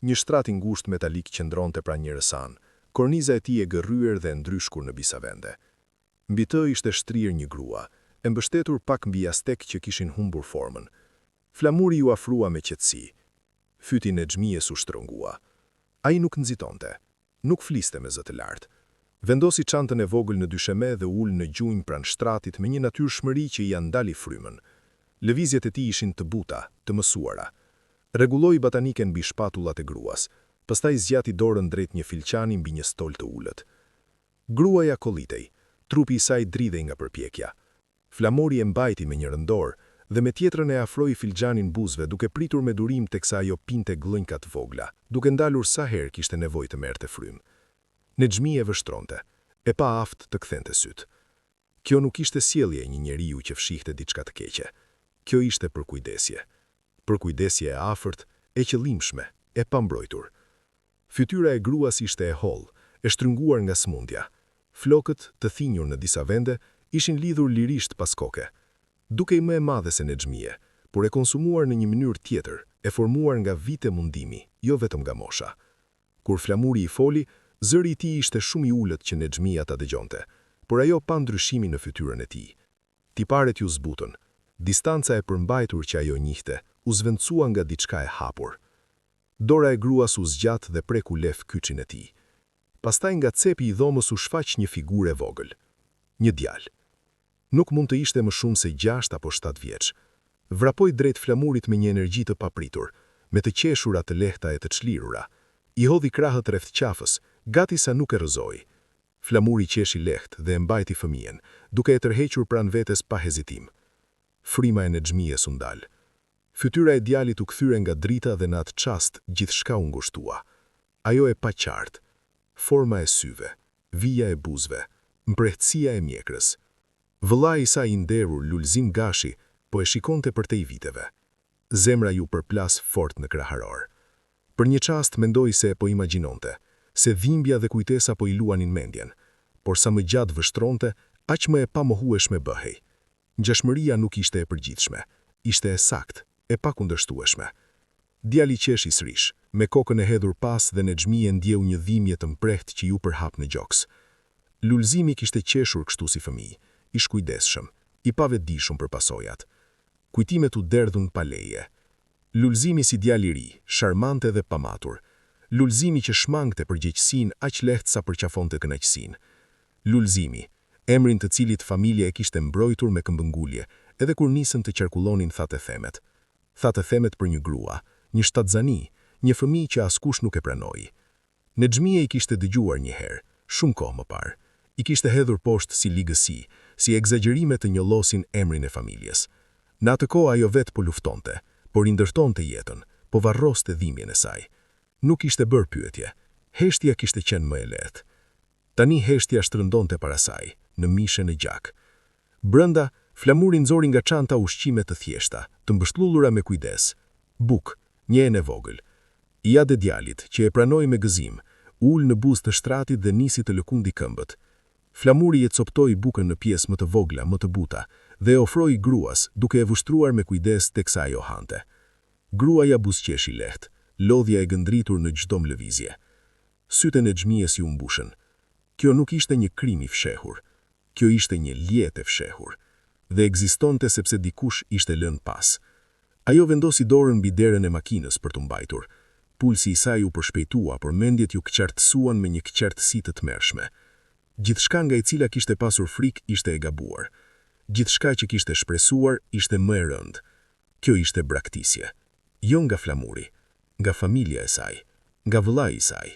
Speaker 1: Një shtrat i ngushtë metalik qëndronte pranë një rësan, korniza e tij e gërryer dhe ndryshkur në disa vende. Mbi të ishte shtrirë një grua, e mbështetur pak mbi astek që kishin humbur formën. Flamuri ju afrua me qetësi. Fyti Nexhmies u shtrëngua. Ai nuk nxitonte, nuk fliste me zë të lartë. Vendosi çantën e vogël në dysheme dhe ul në gjunjë pranë shtratit me një natyrshmëri që i andali frymën. Lëvizjet e tij ishin të buta, të mësuara. Rregulloi bataniken mbi shpatullat e gruas, pastaj zgjati dorën drejt një filqani mbi një stol të ulët. Gruaja kollitej, trupi i saj dridhej nga përpjekja. Flamori e mbajti me një rëndor dhe me tjetrën e afroi filxhanin buzëve duke pritur me durim teksa ajo pinte gllënjka të vogla, duke ndalur sa herë kishte nevojë të merrte frym. Nexhmia vështronte, e pa aftë të kthente syt. Kjo nuk ishte sjellje e një njeriu që fshihte diçka të keqe. Kjo ishte përkujdesje. Përkujdesje e afërt, e qëllimshme, e pambrojtur. Fytyra e gruas ishte e hollë, e shtrënguar nga smundja. Flokët, të thinjur në disa vende, ishin lidhur lirisht pas koke. Dukej më e madhe se Nexhmia, por e konsumuar në një mënyrë tjetër, e formuar nga vite mundimi, jo vetëm nga mosha. Kur flamuri i foli, zëri i tij ishte shumë i ulët që Nexhmia ta dëgjonte, por ajo pa ndryshimin në fytyrën e tij. Tiparet ju zbutën. Distanca e përmbajtur që ajo njihte u zvendësua nga diçka e hapur. Dora e gruas u zgjat dhe preku lef kyçin e tij. Pastaj nga cepi i dhomës u shfaq një figurë e vogël. Një djalë. Nuk mund të ishte më shumë se 6 apo 7 vjeç. Vrapoi drejt flamurit me një energji të papritur, me të qeshura të lehta e të çlirura. I hodhi krahët rreth qafës, gati sa nuk e rrëzoi. Flamuri qeshi lehtë dhe e mbajti fëmijën, duke e tërhequr pranë vetes pa hezitim. Fryma e Nexhmies u ndal. Fytyra e djalit u kthyre nga drita dhe në atë çast gjithçka u ngushtua. Ajo e paqartë, forma e syve, vija e buzëve, mprehtësia e mjekrës. Vëllai i saj i nderur Lulzim Gashi po e shikonte përtej viteve. Zemra ju përplas fort në kraharor. Për një çast mendoi se po imagjinonte, se dhimbja dhe kujtesa po i luanin mendjen, por sa më gjatë vështronte, aq më e pamohueshme bëhej. Ngjashmëria nuk ishte e përgjithshme, ishte e saktë, e pakundërshtueshme. Djali qeshi sërish, me kokën e hedhur pas dhe Nexhmia ndjeu një dhimbje të mprehtë që ju përhap në gjoks. Lulzimi kishte qeshur kështu si fëmijë, i shkujdesshëm, i pavetdijshëm për pasojat. Kujtimet u derdhun pa leje. Lulzimi si djalë i ri, sharmante dhe pamatur. Lulzimi që shmangte përgjegjësinë aq lehtë sa përqafonte kënaqësinë. Lulzimi, emrin të cilit familja e kishte mbrojtur me këmbëngulje, edhe kur nisën të qarkullonin thatë themet. Thatë themet për një grua, një shtatzani, një fëmijë që askush nuk e pranoi. Nexhmia i kishte dëgjuar një herë, shumë kohë më parë. I kishte hedhur poshtë si ligësi, si egzagjerime të njollosin emrin e familjes. Në atë kohë ajo vetë po luftonte, por i ndërtonte jetën, po varroste dhimbjen e saj. Nuk ishte bërë pyetje, heshtja kishte qenë më e lehtë. Tani heshtja shtrëndonte para saj, në mishe në gjak. Brenda, flamuri nxori nga çanta ushqime të thjeshta, të mbështlullura me kujdes. Buk, një enë e vogël. I ja dhe djalit, që e pranoi me gëzim, ul në buzë të shtratit dhe nisi të lëkundi këmbët. Flamuri e coptoi bukën në pjesë më të vogla, më të buta, dhe e ofroi gruas, duke e vushtruar me kujdes teksa ajo hante.
Speaker 2: Gruaja buzëqeshi lehtë, lodhja e gëndritur në çdo lëvizje. Sytë e Nexhmies u mbushën. Kjo nuk ishte një krim i fshehur. Kjo ishte një ljetë e fshehur. Dhe ekzistonte sepse dikush ishte lënë pas. Ajo vendosi dorën mbi derën e makinës për t'u mbajtur. Pulsi i saj u përshpejtua, por mendjet ju këqartësuan me një këqartësi të tmerrshme. Gjithçka nga e cila kishte pasur frikë ishte e gabuar. Gjithçka që kishte shpresuar ishte më e rëndë. Kjo ishte braktisje. Jo nga Flamuri, nga familja e saj, nga vëllai i saj.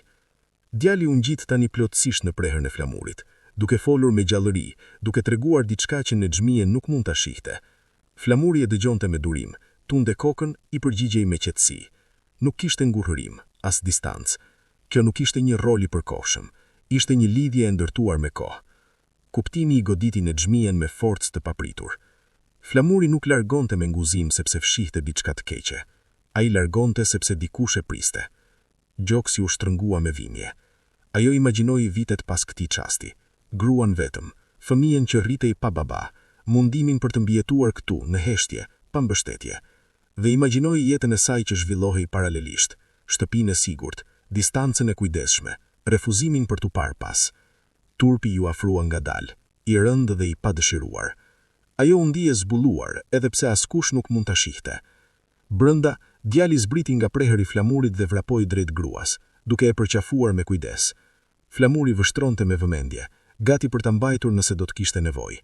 Speaker 2: Djali u ngjit tani plotësisht në prehën e Flamurit, duke folur me gjallëri, duke treguar diçka që Nexhmia nuk mund ta shihte. Flamuri e dëgjonte me durim, tunde kokën, i përgjigjej me qetësi. Nuk kishte ngurrërim, as distancë. Kjo nuk ishte një rol i përkohshëm, ishte një lidhje e ndërtuar me kohë. Kuptimi i goditi Nexhmien me forcë të papritur. Flamuri nuk largonte me nguzim sepse fshihte diçka të keqe. Ai largonte sepse dikush e priste. Gjoksi u shtrëngua me vimje. Ajo imagjinoi vitet pas këtij çasti, gruan vetëm, fëmijën që rritej pa baba, mundimin për të mbijetuar këtu në heshtje, pa mbështetje. Dhe imagjinoi jetën e saj që zhvillohej paralelisht, shtëpinë e sigurt, distancën e kujdesshme, refuzimin për t'u parë pas. Turpi ju afrua ngadalë, i rëndë dhe i padëshiruar. Ajo u ndije zbulluar, edhe pse askush nuk mund ta shihte. Brenda, djali zbriti nga prehëri i Flamurit dhe vrapoi drejt gruas, duke e përqafuar me kujdes. Flamuri vështronte me vëmendje, gati për ta mbajtur nëse do të kishte nevojë.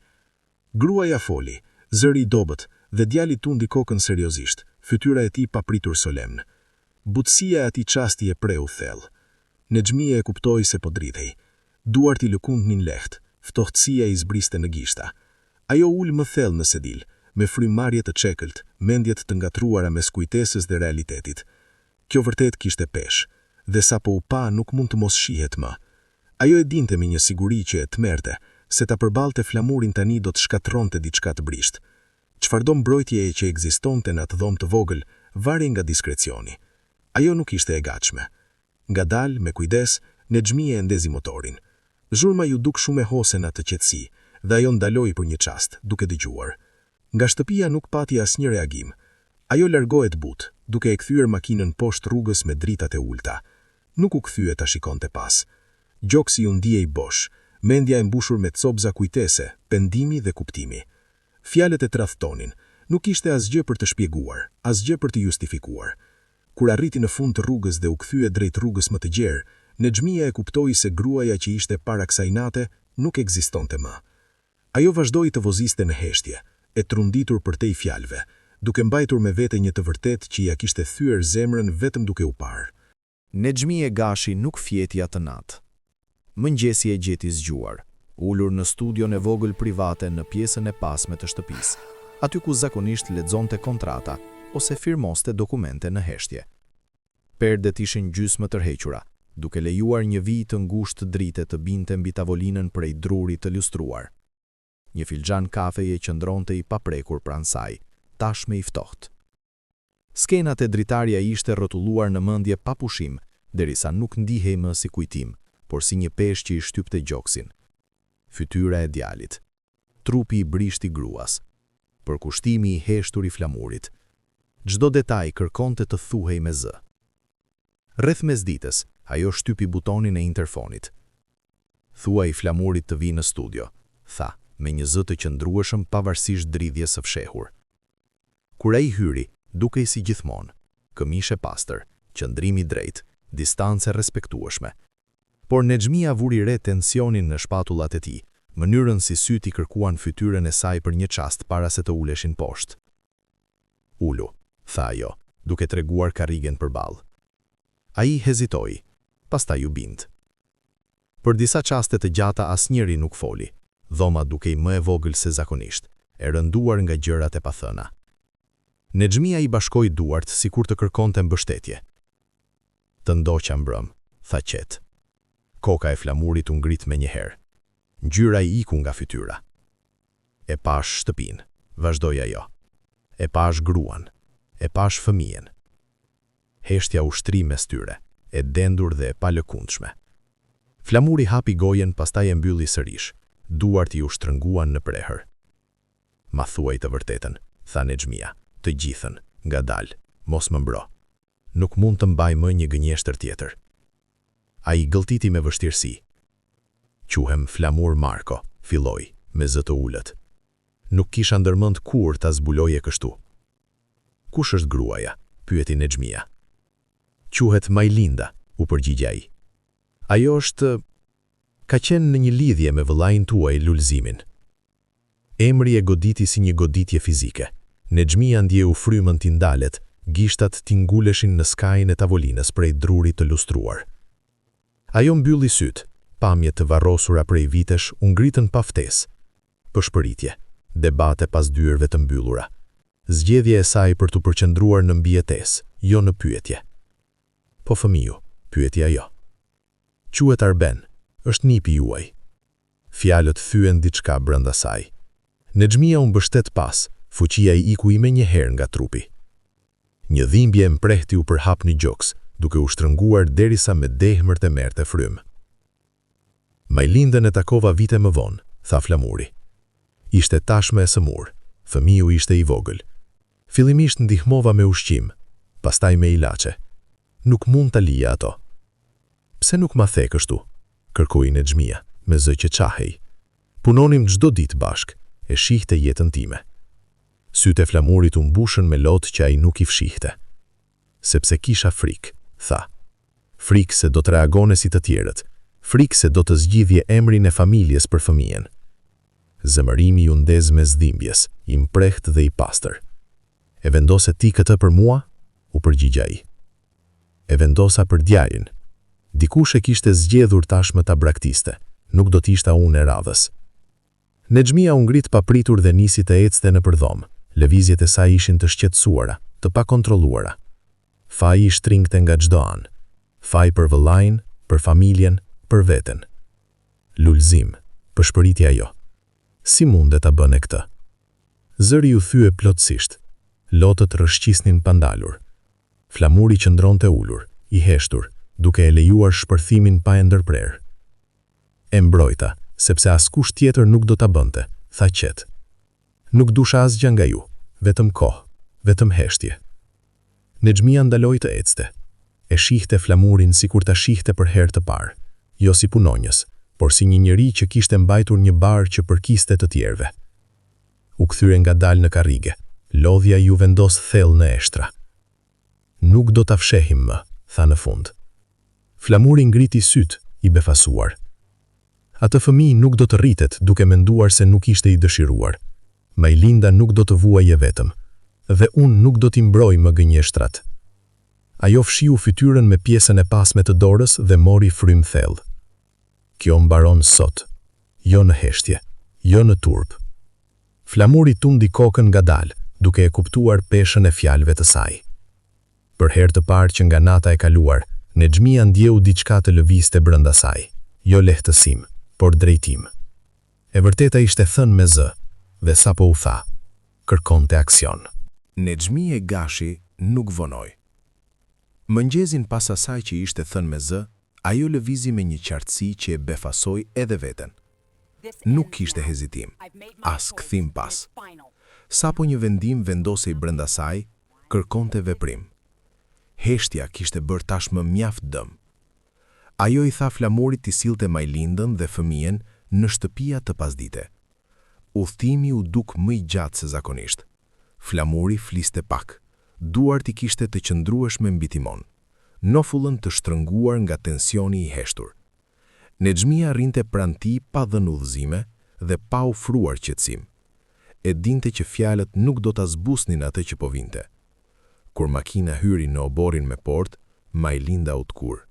Speaker 2: Gruaja foli, zëri i dobët, dhe djali tundi kokën seriozisht, fytyra e tij papritur solemn. Butësia e atij çasti e preu thellë. Nexhmia e kuptoi se po dridhej. Duart i lëkundnin lehtë, ftohtësia i zbriste në gishta. Ajo ul më thellë në sedil, me frymëmarrje të çekëlt, mendjet të ngatruara mes kujtesës dhe realitetit. Kjo vërtet kishte peshë, dhe sapo u pa nuk mund të mos shihet më. Ajo e dinte me një siguri që e tmerrte, se ta përballte Flamurin tani do të shkatronte diçka të brisht. Çfarëdo mbrojtjeje që ekzistonte në atë dhomë të vogël, varri nga diskrecioni. Ajo nuk ishte e gatshme. Ngadalë, me kujdes, Nexhmia e ndezi motorin. Zhurma ju duk shumë e hose në atë qetësi, dhe ajo ndaloi për një çast, duke dëgjuar. Nga shtëpia nuk pati asnjë reagim. Ajo largohet butë, duke e kthyer makinën poshtë rrugës me dritat e ulta. Nuk u kthye ta shikonte pas. Gjoksi u ndiej bosh, mendja e mbushur me copza kujtese, pendimi dhe kuptimi. Fjalët e tradhtonin, nuk ishte asgjë për të shpjeguar, asgjë për të justifikuar. Kur arriti në fund të rrugës dhe u kthye drejt rrugës më të gjerë, Nexhmia e kuptoi se gruaja që ishte para kësaj nate nuk ekzistonte më. Ajo vazhdoi të voziste në heshtje, e trunditur për te i fjalëve, duke mbajtur me vete një të vërtet që ja kishte thyer zemrën vetëm duke u parë.
Speaker 3: Nexhmia Gashi nuk fjeti atë natë. Mëngjesi e gjeti zgjuar, ulur në studion e vogël private në pjesën e pasme të shtëpisë, aty ku zakonisht lexonte kontrata ose firmoste dokumente në heshtje. Perdet ishin gjysmë tërhequra, duke lejuar një vijë të ngushtë drite të binte mbi tavolinën prej drurit të lustruar. Një filxhan kafeje qëndronte i paprekur pranë saj, tashme i ftohtë. Skenat e dritarja ishte rrotulluar në mendje pa pushim, derisa nuk ndihej më si kujtim, por si një peshë që i shtypte gjoksin. Fytyra e djalit, trupi i brisht i gruas, përkushtimi i heshtur i Flamurit. Çdo detaj kërkonte të thuhej me zë. Rreth mesditës, ajo shtypi butonin e interfonit. Thua i Flamurit të vi në studio, tha, me një zë të qëndrueshëm pavarësisht dridhjes së fshehur. Kur ai hyri, dukej si gjithmonë, këmishë e pastër, qëndrimi drejt, distancë respektueshme. Por Nexhmia vuri re tensionin në shpatullat e tij, mënyrën si syti kërkuan fytyrën e saj për një çast para se të uleshin poshtë. Ulu, tha ajo, duke treguar karrigen përballë. Ai hezitoi, pastaj u bind. Për disa çaste të gjata asnjëri nuk foli, dhoma dukej më e vogël se zakonisht, e rënduar nga gjërat e pathëna. Nexhmia i bashkoi duart sikur të kërkonte mbështetje. Të ndoqa mbrëm, tha qetë. Koka e Flamurit u ngrit me njëherë. Ngjyra i iku nga fytyra. E pash shtëpinë, vazhdoi ajo. E pash gruan, e pash fëmijën. Heshtja u shtri mes tyre, e dendur dhe e palëkundshme. Flamuri hapi gojen, pastaj e mbylli sërish, duart i u shtrënguan në prehër. Ma thuaj të vërtetën, tha Nexhmia, të gjithën, ngadalë,
Speaker 1: mos më mbro. Nuk mund të mbaj më një gënjeshtër tjetër. A I gëlltiti me vështirësi. Quhem Flamur Marko, filloi, me zë të ullët. Nuk kisha ndërmend kur ta zbuloje kështu. Kush është gruaja? Pyeti Nexhmia. Quhet Majlinda, u përgjigja ai. Ajo është... ka qenë në një lidhje me vëllain tuaj Lulzimin. Emri e goditi si një goditje fizike. Nexhmia ndjeu frymën t'i ndalet, gishtat t'i nguleshin në skajin e tavolinës prej drurit të lustruar. Ajo mbylli syt, pamjet të varrosura prej vitesh u ngritën pa ftesë. Pëshpëritje, debate pas dyerve të mbyllura. Zgjedhja e saj për t'u përqendruar në mbijetesë, jo në pyetje. Po fëmiu, pyeti ajo. Quhet Arben, është nipi juaj. Fjalët thyen diçka brenda saj. Nexhmia u mbështet pas, fuqia I iku I menjëherë nga trupi. Një dhimbje mprehti u përhap një gjoks, duke u shtrënguar derisa me dehmërt e merrte frymë. Majlindën e takova vite më vonë, tha Flamuri. Ishte tashmë e sëmur, fëmiu ishte I vogël. Fillimisht ndihmova me ushqim, pastaj me ilaçe. Nuk mund ta lija ato. Pse nuk ma the kështu? Kërkoi Nexhmia, me zë që qahej. Punonim çdo ditë bashk, e shihte jetën time. Sytë e Flamurit u mbushën me lotë që ai nuk I fshihte. Sepse kisha frikë, tha. Frikë se do të reagone si të tjerët, frikë se do të zgjidhje emrin e familjes për fëmijën. Zemërimi ju ndez me zdhimbjes, I mpreht dhe I pastër. E vendose ti këtë për mua? U përgjigja ai. E vendosa për djalin. Dikush e kishte zgjedhur tashmë ta braktiste, nuk do t'ishta unë e radhës. Nexhmia u ngrit papritur dhe nisi të ecte në përdhom. Lëvizjet e saj ishin të shqetësuara, të pakontrolluara. Faji I shtringte nga çdo anë. Faj për vëllain, për familjen, për veten. Lulzim, pëshpëriti ajo. Si mundet ta bëne këtë? Zëri u thye plotësisht. Lotët rrëshqisnin pandalur. Flamuri qëndronte ulur, I heshtur, duke e lejuar shpërthimin pa e ndërprer. E mbrojta, sepse askush tjetër nuk do ta bënte, tha qetë. Nuk dusha asgjë nga ju, vetëm kohë, vetëm heshtje. Nexhmia ndaloi të ecte. E shihte Flamurin sikur ta shihte për herë të parë, jo si punonjës, por si një njeri që kishte mbajtur një barë që përkiste të tjerëve. U kthye ngadalë në karrige, lodhja ju vendos thellë në eshtra. Nuk do ta fshehim më, tha në fund. Flamuri ngriti syt, I befasuar. Atë fëmijë nuk do të rritet duke menduar se nuk ishte I dëshiruar. Majlinda nuk do të vuajë vetëm, dhe unë nuk do t'i mbroj më gënjeshtrat. Ajo fshiu fytyrën me pjesën e pasme të dorës dhe mori frymë thellë. Kjo mbaron sot, jo në heshtje, jo në turp. Flamuri tundi kokën ngadalë, duke e kuptuar peshën e fjalëve të saj. Për herë të parë që nga nata e kaluar, Nexhmia ndjeu diçka të lëvizte brenda saj, jo lehtësim, por drejtim. E vërteta ishte thënë me zë, dhe sapo u tha, kërkonte aksion.
Speaker 3: Nexhmia Gashi nuk vonoi. Mëngjezin pas asaj që ishte thënë me zë, ajo lëvizi me një qartësi që e befasoi edhe veten. Nuk kishte hezitim, as kthim pas. Sapo një vendim vendosej brenda saj, kërkonte veprim. Heshtja kishte bërë tashmë mjaft dëm. Ajo I tha Flamurit t'i sillte Majlindën dhe fëmijën në shtëpia të pasdite. Udhëtimi u duk më I gjatë se zakonisht. Flamuri fliste pak, duart I kishte të qëndrueshme mbi timon, nofullën të shtrënguar nga tensioni I heshtur. Nexhmia rrinte pranë tij pa dhënë udhëzime dhe pa ofruar qetësim. E dinte që fjalët nuk do ta zbusnin atë që po vinte. Kur makina hyri në oborin me port, Majlinda u tkur.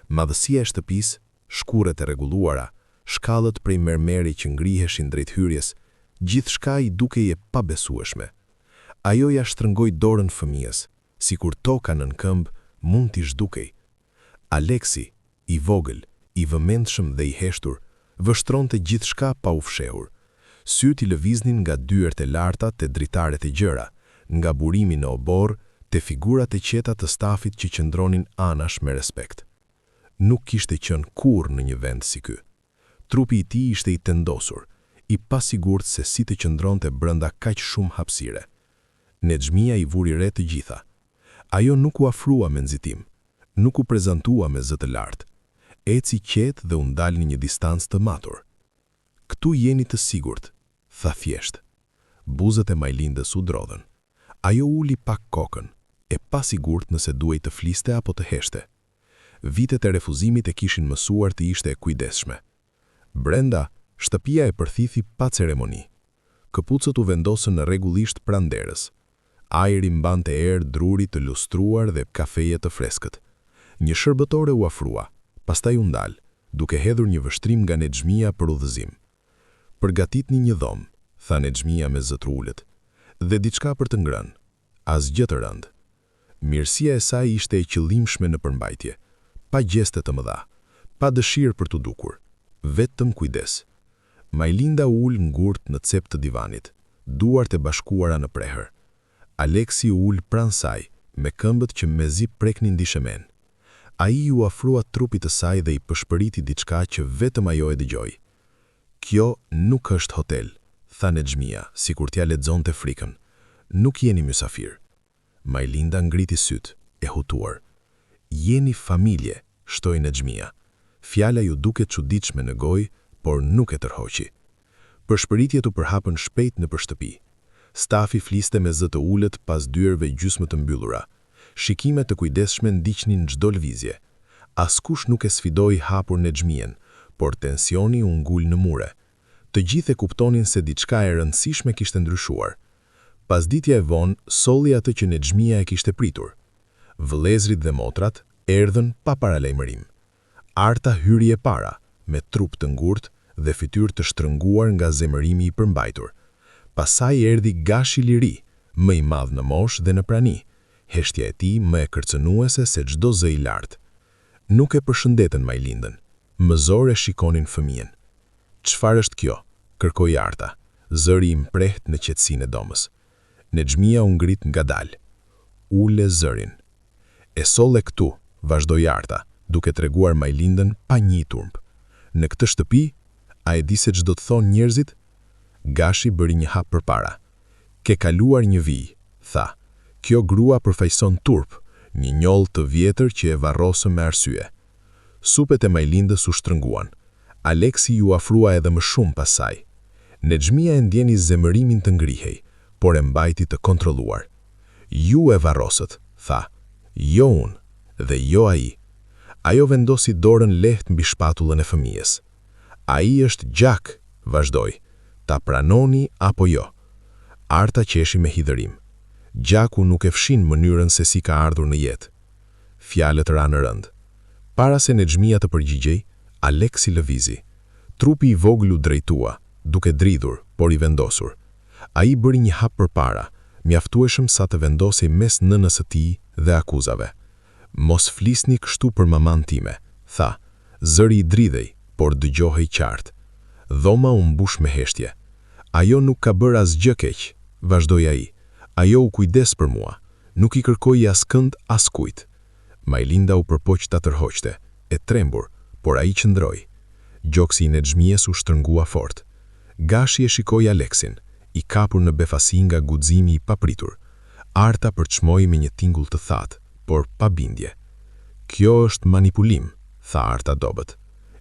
Speaker 3: Madhësia e shtëpisë, shkurret e rregulluara, shkallët prej mermeri që ngriheshin drejt hyrjes, gjithçka I dukej e pabesueshme. Ajo ja shtrëngoi dorën fëmijës, sikur toka nën këmbë mund t'i zhdukej. Aleksi, I vogël, I vëmendshëm dhe I heshtur, vështronte gjithçka pa u fshehur. Syt I lëviznin nga dyert e larta te dritaret e gjëra, nga burimi në obor te figurat e qeta të stafit që qëndronin anash me respekt. Nuk kishte qenë kurrë në një vend si ky. Trupi I tij ishte I tendosur, I pasigurt se si të qëndronte brenda kaq shumë hapësire. Nexhmia I vuri re të gjitha.
Speaker 1: Ajo nuk u afrua me nxitim, nuk u prezantua me zë të lartë. Eci qetë dhe u ndal në një distancë të matur. Këtu jeni të sigurt, tha thjesht. Buzët e Majlindës u drodhen. Ajo uli pak kokën, e pa sigurt nëse duhej të fliste apo të heshte. Vitet e refuzimit e kishin mësuar të ishte e kujdesshme. Brenda, shtëpia e përthithi pa ceremoni. Këpucët u vendosën në rregullisht pranë derës. Ajri mbante erë druri të lustruar dhe kafeje të freskët. Një shërbëtore u afrua, pastaj u ndal, duke hedhur një vështrim nga Nexhmia për udhëzim. Përgatitni një dhomë, tha Nexhmia me zë të ulët, dhe diçka për të ngrënë, asgjë të rëndë. Mirësia e saj ishte e qëllimshme në përmbajtje, pa gjeste të mëdha, pa dëshirë për të dukur, vetëm kujdes. Majlinda u ul ngurt në cep të divanit, duart e bashkuara në prehër. Aleksi u ul pranë saj, me këmbët që mezi preknin dishemen. Ai u afrua trupit të saj dhe i pëshpëriti diçka që vetëm ajo e dëgjoi. Kjo nuk është hotel, tha Nexhmia, sikur t'ja lexonte frikën. Nuk jeni mysafir. Majlinda ngriti syt, e hutuar. Jeni familje, shtoi Nexhmia. Fjala ju duket çuditshme në gojë, por nuk e tërhoqi. Përshpëritjet u përhapën shpejt në shtëpi. Stafi fliste me zë të ulët pas dyerve gjysmë të mbyllura. Shikimet të kujdesshme ndiqnin çdo lëvizje. Askush nuk e sfidoi hapur Nexhmien, por tensioni u ngul në mure. Të gjithë e kuptonin se diçka e rëndësishme kishte ndryshuar. Pasditja e vonë solli atë që Nexhmia e kishte pritur. Vëllezrit dhe motrat erdhën pa paralajmërim. Arta hyri e para, me trup të ngurtë dhe fytyrë të shtrënguar nga zemërimi i përmbajtur. Pasaj erdhi Gashi Liri, më i madh në moshë dhe në prani, heshtja e tij më e kërcënuese se çdo zë i lartë. Nuk e përshëndetën Majlindën, mëzor e shikonin fëmijën. Çfarë është kjo? Kërkoi Arta, zëri i mprehtë në qetësinë e domës. Nexhmia u ngrit ngadalë. Ule zërin. E solle këtu, vazhdoi Arta, duke treguar Majlindën pa një turp. Në këtë shtëpi, a e di se ç'do të thonë njerëzit? Gashi bëri një hap përpara. Ke kaluar një vijë, tha. Kjo grua përfaqëson turp, një njoll të vjetër që e varrosëm me arsye. Supet e Majlindës u shtrënguan. Aleksi ju afrua edhe më shumë pas saj. Nexhmia e ndjeni zemërimin të ngrihej, por e mbajti të kontrolluar. Ju e varrosët, tha. Jo unë dhe jo ai. Ajo vendosi dorën lehtë mbi shpatullën e fëmijës. Ai është gjak, vazhdoi. Ta pranoni apo jo? Arta qeshi me hidhërim. Gjaku nuk e fshin mënyrën se si ka ardhur në jetë. Fjalët ranë rënd. Para se Nexhmia të përgjigjej, Aleksi lëvizi. Trupi i vogël u drejtua, duke dridhur, por i vendosur. Ai bëri një hap përpara, mjaftueshëm sa të vendosej mes nënës së tij dhe akuzave. Mos flisni kështu për maman time, tha. Zëri i dridhej, por dëgjohej qartë. Dhoma u mbush me heshtje. Ajo nuk ka bërë asgjë keq, vazhdoi ai. Ajo u kujdes për mua, nuk i kërkoi askënd askujt. Majlinda u përpoq ta tërhoqte, e trembur, por ai qëndroi. Gjoksi i Nexhmies u shtrëngua fort. Gashi e shikoi Aleksin, i kapur në befasi nga guximi i papritur. Arta përçmoi me një tingull të thatë, por pa bindje. Kjo është manipulim, tha Arta dobët.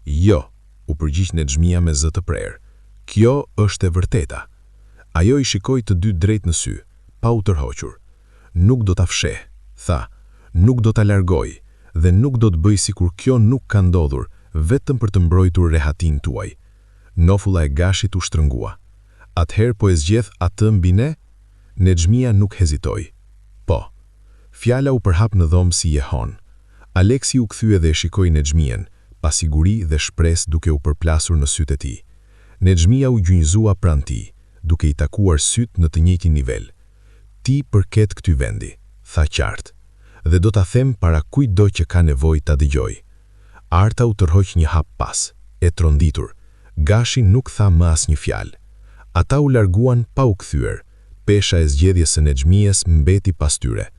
Speaker 1: Jo, u përgjigj Nexhmia me zë të prerë. Kjo është e vërteta. Ajo i shikoi të dy drejt në sy, pa u tërhoqur. Nuk do ta fsheh, tha. Nuk do ta largoj dhe nuk do të bëj sikur kjo nuk ka ndodhur, vetëm për të mbrojtur rehatin tuaj. Nofulla e Gashit u shtrëngua. Atëherë po e zgjedh atë mbi ne? Nexhmia nuk hezitoi. Po. Fjala u përhap në dhomë si jehon. Aleksi u kthye dhe e shikoi Nexhmien, pa siguri dhe shpresë duke u përplasur në sytë e tij. Nexhmia u gjynjëzua pranë tij, duke i takuar sytë në të njëjtin nivel. Ti përket këtij vendi, tha qartë, dhe do ta them para kujtdo që ka nevojë ta dëgjoj. Arta u tërhoq një hap pas, e tronditur. Gashi nuk tha më asnjë fjalë. Ata u larguan pa u kthyer. Pesha e zgjedhjes së Nexhmies mbeti pas tyre.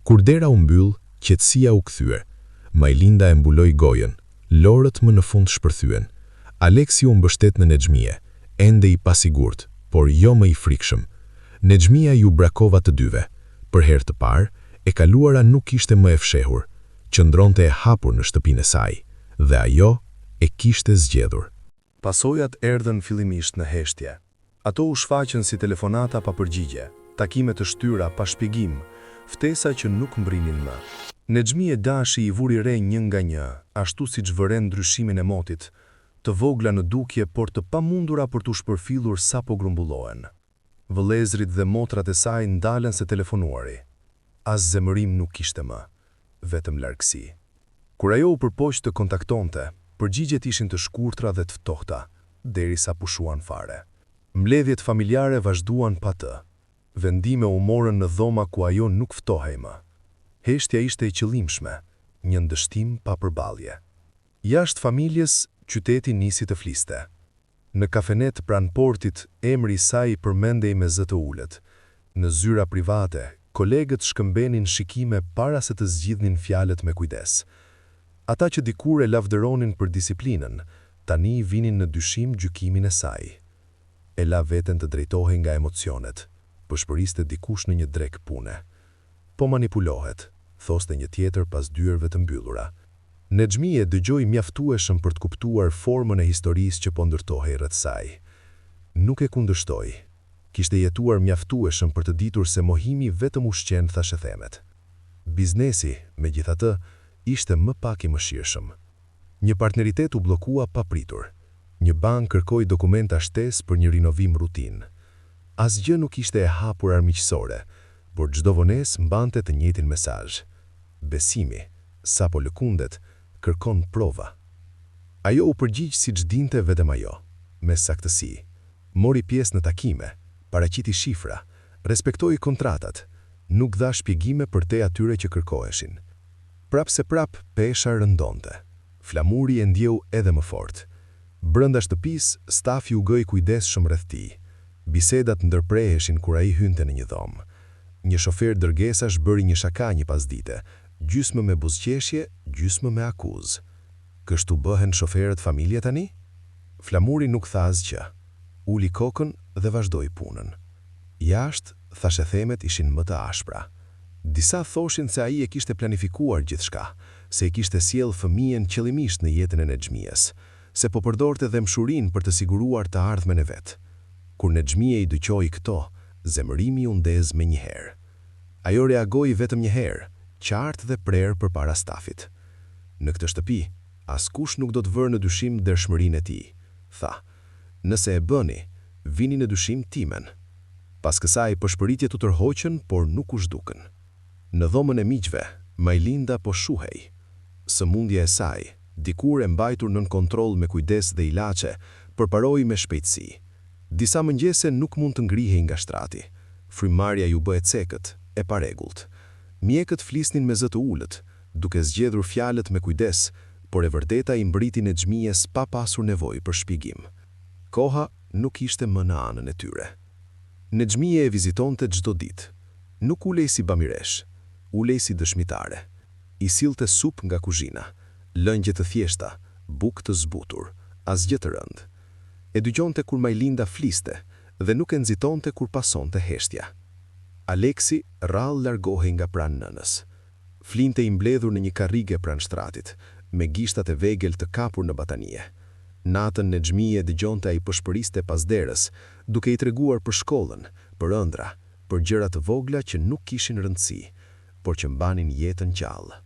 Speaker 1: Kur dera u mbyll, qetësia u kthyer. Majlinda e mbuloi gojën, lorët më në fund shpërthyen. Aleksi u mbështet në Nexhmie, ende i pasigurt, por jo më i frikshëm. Nexhmia ju brakova të dyve. Për herë të parë, E kaluara nuk ishte më e fshehur, qëndronte e hapur në shtëpinë e saj, dhe ajo e kishte zgjedhur.
Speaker 2: Pasojat erdhën fillimisht në heshtje. Ato u shfaqën si telefonata pa përgjigje, takime të shtyra pa shpjegim, ftesa që nuk mbrinin më. Nexhmi e Dashi i vuri re një nga një, ashtu siç vëren ndryshimin e motit, të vogla në dukje por të pamundura për t'u shpërfillur sapo grumbullohen. Vëllezrit dhe motrat e saj ndalen se telefonuari. As zemërim nuk kishte më, vetëm largësi. Kur ajo u përpoq të kontaktonte, përgjigjet ishin të shkurtra dhe të ftohta, derisa pushuan fare. Mbledhjet familjare vazhduan pa të. Vendime u morën në dhoma ku ajo nuk ftohej më. Heshtja ishte e qëllimshme, një ndështim pa përballje. Jashtë familjes, qyteti nisi të fliste. Në kafenet pranë portit, emri i saj përmendej me zë të ulët. Në zyra private, kolegët shkëmbenin shikime para se të zgjidhnin fjalët me kujdes. Ata që dikur e lavdëronin për disiplinën, tani vinin në dyshim gjykimin e saj. E la veten të drejtohej nga emocionet, përshpëriste dikush në një drek pune. Po manipulohet, thoste një tjetër pas dyerve të mbyllura. Nexhmi e dëgjoi mjaftueshëm për të kuptuar formën e historisë që po ndërtohej rreth saj. Nuk e kundërshtoi. Kishte jetuar mjaftueshëm për të ditur se mohimi vetëm ushqen thashethemet. Biznesi, megjithatë, ishte më pak i mëshirshëm. Një partneritet u bllokua papritur. Një bank kërkoi dokumenta shtesë për një rinovim rutinë. Asgjë nuk ishte e hapur armiqësore, por çdo vonesë mbante të njëjtin mesazh. Besimi, sapo lëkundet, kërkon prova. Ajo u përgjigj siç dinte vetëm ajo, me saktësi. Mori pjesë në takime, paraqiti shifra, respektoi kontratat, nuk dha shpjegime për te atyre që kërkoheshin. Prap se prap, pesha rëndonte. Flamuri e ndjeu edhe më fort. Brenda shtëpisë, stafi u gëj kujdesshëm rreth tij. Bisedat ndërpreheshin kur ai hynte në një dhomë. Një shofer dërgesash bëri një shaka një pasdite, gjysmë me buzëqeshje, gjysmë me akuzë. Kështu bëhen shoferët familje tani? Flamuri nuk tha asgjë. Uli kokën dhe vazhdoi punën. Jashtë, thashethemet ishin më të ashpra. Disa thoshin se ai e kishte planifikuar gjithçka, se e kishte sjell fëmijën qëllimisht në jetën e Nexhmies, se po përdorte dhe mshurin për të siguruar të ardhmen e vet. Kur Nexhmia i dëgjoi këto, zemërimi u ndez me një herë. Ajo reagoi vetëm një herë, qartë dhe prerë përpara stafit. Në këtë shtëpi, askush nuk do të vërë në dyshim dërshmërinë e tij. Tha, nëse e bëni, vini në dyshim timen. Pas kësaj përshpëritjet u tërhoqën, por nuk u zhdukën. Në dhomën e miqve, Majlinda po shuhej. Sëmundja e saj, dikur e mbajtur nën kontroll me kujdes dhe ilaçe, përparoi me shpejtësi. Disa mëngjese nuk mund të ngrihej nga shtrati. Frymarrja ju bëhet cekët, e paregullt. Mjekët flisnin me zë të ulët, duke zgjedhur fjalët me kujdes, por e vërteta i mbriti Nexhmies pa pasur nevojë për shpjegim. Koha nuk ishte më në anën e tyre. Nexhmia e vizitonte çdo ditë. Nuk ulej si bamiresh, ulej si dëshmitare. I sillte supë nga kuzhina, lëngje të thjeshta, bukë të zbutur, asgjë të rëndë. E dëgjonte kur Majlinda fliste dhe nuk e nxitonte kur pasonte heshtja. Aleksi rrallë largohej nga pranë nënës. Flinte i mbledhur në një karrige pranë shtratit, me gishtat e vegël të kapur në batanie. Natën Nexhmia dëgjonte ai përshpëriste pas derës, duke i treguar për shkollën, për ëndra, për gjëra të vogla që nuk kishin rëndësi, por që mbanin jetën gjallë.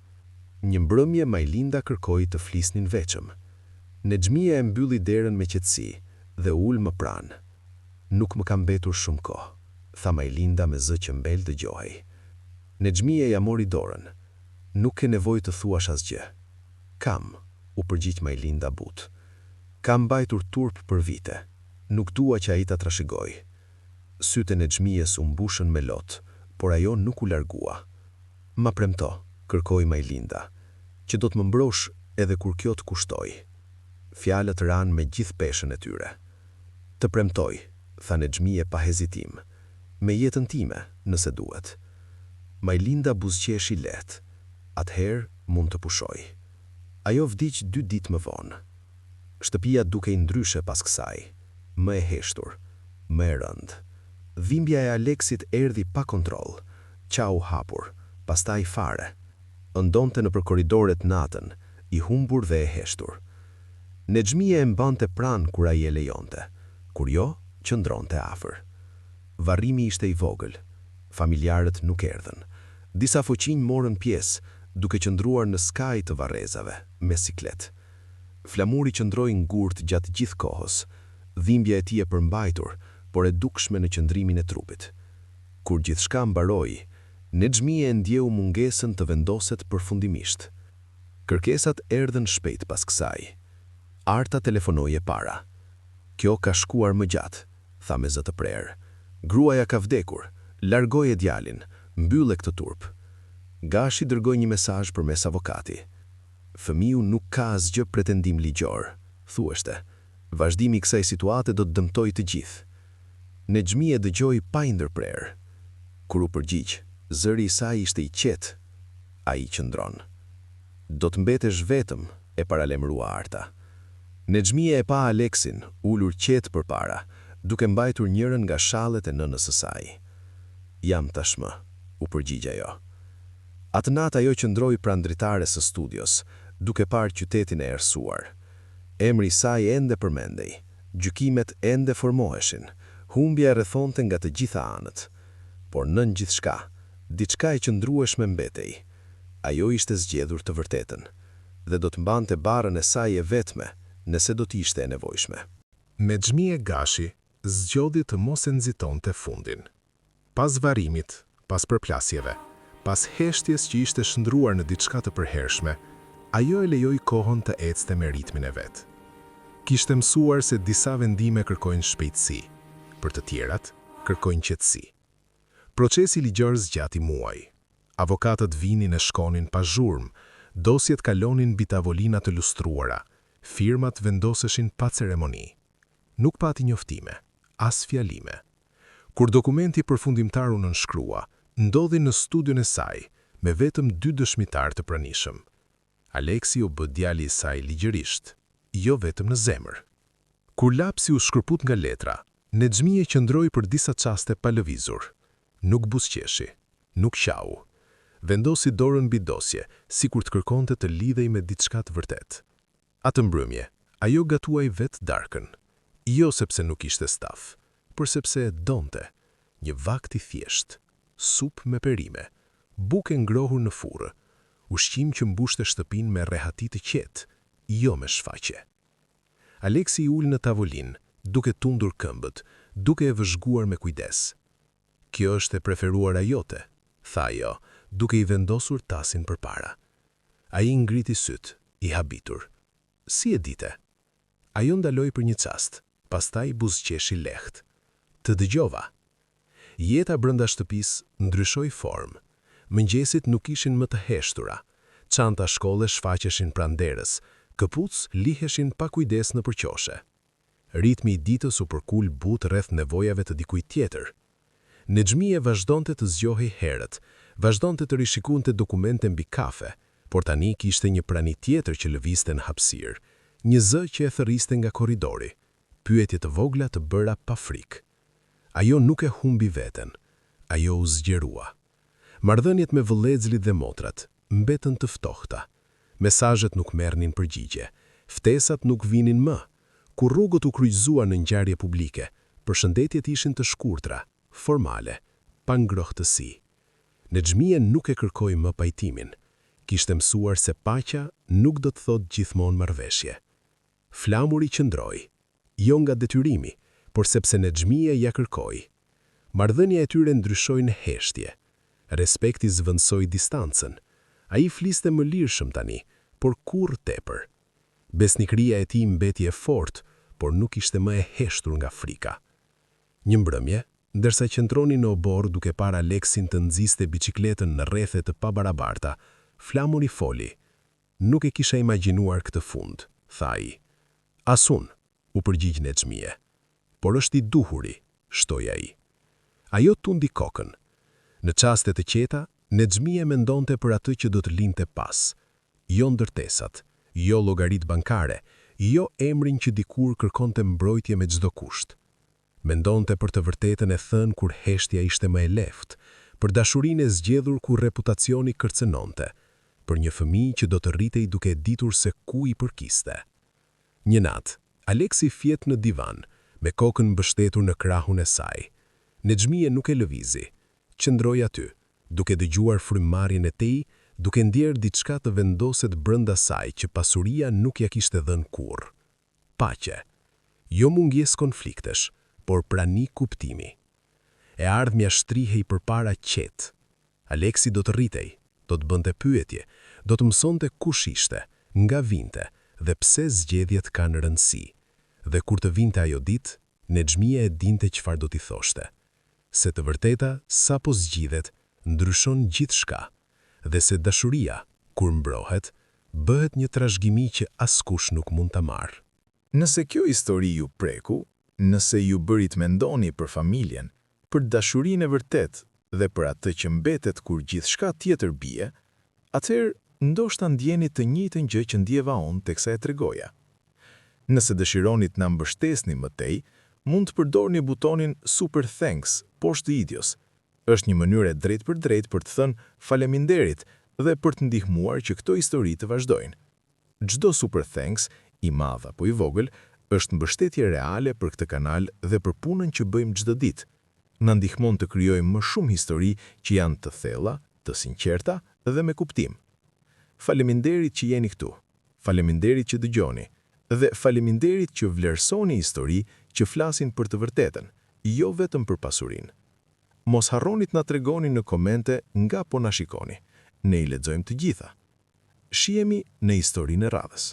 Speaker 2: Një mbrëmje Majlinda kërkoi të flisnin veçëm. Nexhmia e mbylli derën me qetësi dhe ul më pranë. Nuk më ka mbetur shumë kohë, tha Majlinda me zë që mbel dëgjohej. Nexhmia ja mori dorën. Nuk ke nevojë të thuash asgjë. Kam, u përgjigj Majlinda but. Kam mbajtur turp për vite. Nuk dua që ai ta trashëgoj. Sytë e Nexhmies u mbushën me lot, por ajo nuk u largua. Ma premto, kërkoi Majlinda, që do të më mbrosh edhe kur kjo të kushtoj. Fjalët ranë me gjithë peshën e tyre. Të premtoj, tha Nexhmia pa hezitim, me jetën time, nëse duhet. Majlinda buzëqeshi lehtë. Atëherë mund të pushoj. Ajo vdiq 2 ditë më vonë. Shtëpia dukej ndryshe pas kësaj, më e heshtur, më e rëndë. Dhimbja e Aleksit erdhi pa kontroll, qau hapur, pastaj fare. Ndonte nëpër korridoret natën, i humbur dhe e heshtur. Nexhmia e mbante pranë kur ai e lejonte, kur jo, qëndronte afër. Varrimi ishte i vogël. Familjarët nuk erdhën. Disa fuqinj morën pjesë, duke qëndruar në skaj të varrezave, me siklet. Flamuri qëndroi ngurtë gjatë gjithë kohës. Dhimbja e tij e përmbajtur, por e dukshme në qëndrimin e trupit. Kur gjithçka mbaroi, Nexhmia e ndjeu mungesën të vendoset përfundimisht. Kërkesat erdhën shpejt pas kësaj. Arta telefonoi e para. Kjo ka shkuar më gjatë, tha me zë të prerë. Gruaja ka vdekur, largoje djalin, mbylle këtë turp. Gashi dërgoi një mesazh përmes avokati. Fëmiu nuk ka asgjë pretendim ligjor, thuashte. Vazhdimi i kësaj situate do të dëmtojë të gjithë. Nexhmia dëgjoi pa i ndërprerë. Kur u përgjigj, zëri i saj ishte i qetë. Ai qëndron. Do të mbetesh vetëm, e paralemrua Arta. Nexhmia e pa Aleksin, ulur qetë përpara, duke mbajtur njërin nga shallet e nënës së saj. Jam tashmë, u përgjigj ajo. Atë natë ajo qëndroi pranë dritares së studios, duke parë qytetin e errësuar. Emri i saj ende përmendej, gjykimet ende formoheshin, humbja e rrethonte nga të gjitha anët. Por nën gjithçka, diçka e qëndrueshme mbetej. Ajo ishte zgjedhur të vërtetën, dhe do të mbante barrën e saj e vetme, nëse do të ishte e nevojshme.
Speaker 1: Nexhmia Gashi zgjodhi të mos e nxitonte fundin. Pas varrimit, pas përplasjeve, pas heshtjes që ishte shndruar në diçka të përhershme, ajo e lejoi kohën të ecte me ritmin e vet. Kishte mësuar se disa vendime kërkojnë shpejtësi, për të tjerat kërkojnë qetësi. Procesi ligjor zgjati muaj. Avokatët vinin e shkonin pa zhurmë, dosjet kalonin mbi tavolina të lustruara, firmat vendoseshin pa ceremoni. Nuk pati njoftime, as fjalime. Kur dokumenti përfundimtar u nënshkrua, ndodhi në studion e saj, me vetëm 2 dëshmitar të pranishëm. Aleksi u bë djali i saj ligjërisht, jo vetëm në zemër. Kur lapsi u shkërput nga letra, Nexhmia qëndroi për disa çaste pa lëvizur. Nuk buzëqeshi, nuk qau. Vendosi dorën mbi dosje, sikur të kërkonte të lidhej me diçka të vërtet. Atë mbrëmje, ajo gatuaj vetë darkën. Jo sepse nuk ishte staf, por sepse e donte. Një vakt i thjesht, supë me perime, bukë ngrohur në furrë, ushqim që mbushte shtëpinë me rehati të qetë, jo me shfaqje. Aleksi i ul në tavolinë, duke tundur këmbët, duke e vëzhguar me kujdes. Kjo është e preferuara jote, tha ajo, duke i vendosur tasin përpara. Ai ngriti syt, i habitur. Si e dite? Ajo ndaloi për një çast, pastaj buzëqeshi lehtë. Të dëgjova. Jeta brenda shtëpisë ndryshoi formë. Mëngjesit nuk ishin më të heshtura. Çanta shkolle shfaqeshin pranë derës, këpucë liheshin pa kujdes në përqoshe. Ritmi i ditës u përkul butë rreth nevojave të dikujt tjetër. Nexhmia vazhdonte të zgjohej herët, vazhdonte të rishikonte dokumente mbi kafe, por tani kishte një prani tjetër që lëvizte në hapësirë, një zë që e thërriste nga korridori, pyetje të vogla të bëra pa frikë. Ajo nuk e humbi veten, ajo u zgjerua. Marrëdhëniet me vëllezërit dhe motrat mbetën të ftohta. Mesazhet nuk merrnin përgjigje, ftesat nuk vinin më. Kur rrugët u kryqëzuan në ngjarje publike, përshëndetjet ishin të shkurtra, formale, pa ngrohtësi. Nexhmia nuk e kërkoi më pajtimin. Kishte mësuar se paqja nuk do të thotë gjithmonë marrëveshje. Flamuri qëndroi, jo nga detyrimi, por sepse Nexhmia ja kërkoi. Marrëdhënia e tyre ndryshoi në heshtje. Respekti zvendësoi distancën. Ai fliste më lirshëm tani, por kurrë tepër. Besnikëria e tij mbeti e fortë, por nuk ishte më e heshtur nga frika. Një mbrëmje, ndërsa qëndroni në obor duke parë Aleksin të nxiste biçikletën në rrethe të pabarabarta, flamuri foli. Nuk e kisha imagjinuar këtë fund, tha ai. Asun, u përgjigj Nexhmia. Por është i duhuri, shtoi ai. Ajo tundi kokën. Në çaste të qeta, Nexhmia mendonte për atë që do të linte pas. Jo ndërtesat, jo llogaritë bankare, jo emrin që dikur kërkonte mbrojtje me çdo kusht. Mendonte për të vërtetën e thënë kur heshtja ishte më e lehtë, për dashurinë e zgjedhur ku reputacioni kërcënonte, për një fëmijë që do të rritej duke ditur se ku i përkiste. Një natë, Aleksi fjet në divan, me kokën mbështetur në krahun e saj. Nexhmie nuk e lëvizi, qëndroi aty, duke dëgjuar frymëmarrjen e tij, duke ndjerë diçka të vendoset brenda saj që pasuria nuk ja kishte dhënë kurrë. Paqe, jo mungesë konfliktesh, por prani kuptimi. E ardhmja shtrihej përpara qetë. Aleksi do të rritej, do të bënte pyetje, do të mësonte kush ishte, nga vinte dhe pse zgjedhjet kanë rëndësi. Dhe kur të vinte ajo ditë, Nexhmia e dinte çfarë do t'i thoshte. Se të vërteta, sapo zgjidhet, ndryshon gjithçka, dhe se dashuria, kur mbrohet, bëhet një trashëgimi që askush nuk mund ta marrë.
Speaker 4: Nëse kjo histori ju preku, nëse ju bëri të mendoni për familjen, për dashurinë e vërtet dhe për atë që mbetet kur gjithçka tjetër bie, atëherë ndoshta ndjeni të njëjtën gjë që ndjeva unë teksa e tregoja. Nëse dëshironi të na mbështesni më tej, mund të përdorni butonin Super Thanks poshtë videos. Është një mënyrë e drejtë për të thënë faleminderit dhe për të ndihmuar që këto histori të vazhdojnë. Çdo Super Thanks, i madh apo i vogël, është mbështetje reale për këtë kanal dhe për punën që bëjmë çdo ditë. Na ndihmon të krijojmë më shumë histori që janë të thella, të sinqerta dhe me kuptim. Faleminderit që jeni këtu. Faleminderit që dëgjoni. Dhe faleminderit që vlerësoni histori që flasin për të vërtetën, jo vetëm për pasurinë. Mos harroni të na tregoni në komente nga po na shikoni. Ne i lexojmë të gjitha. Shihemi në historinë e radhës.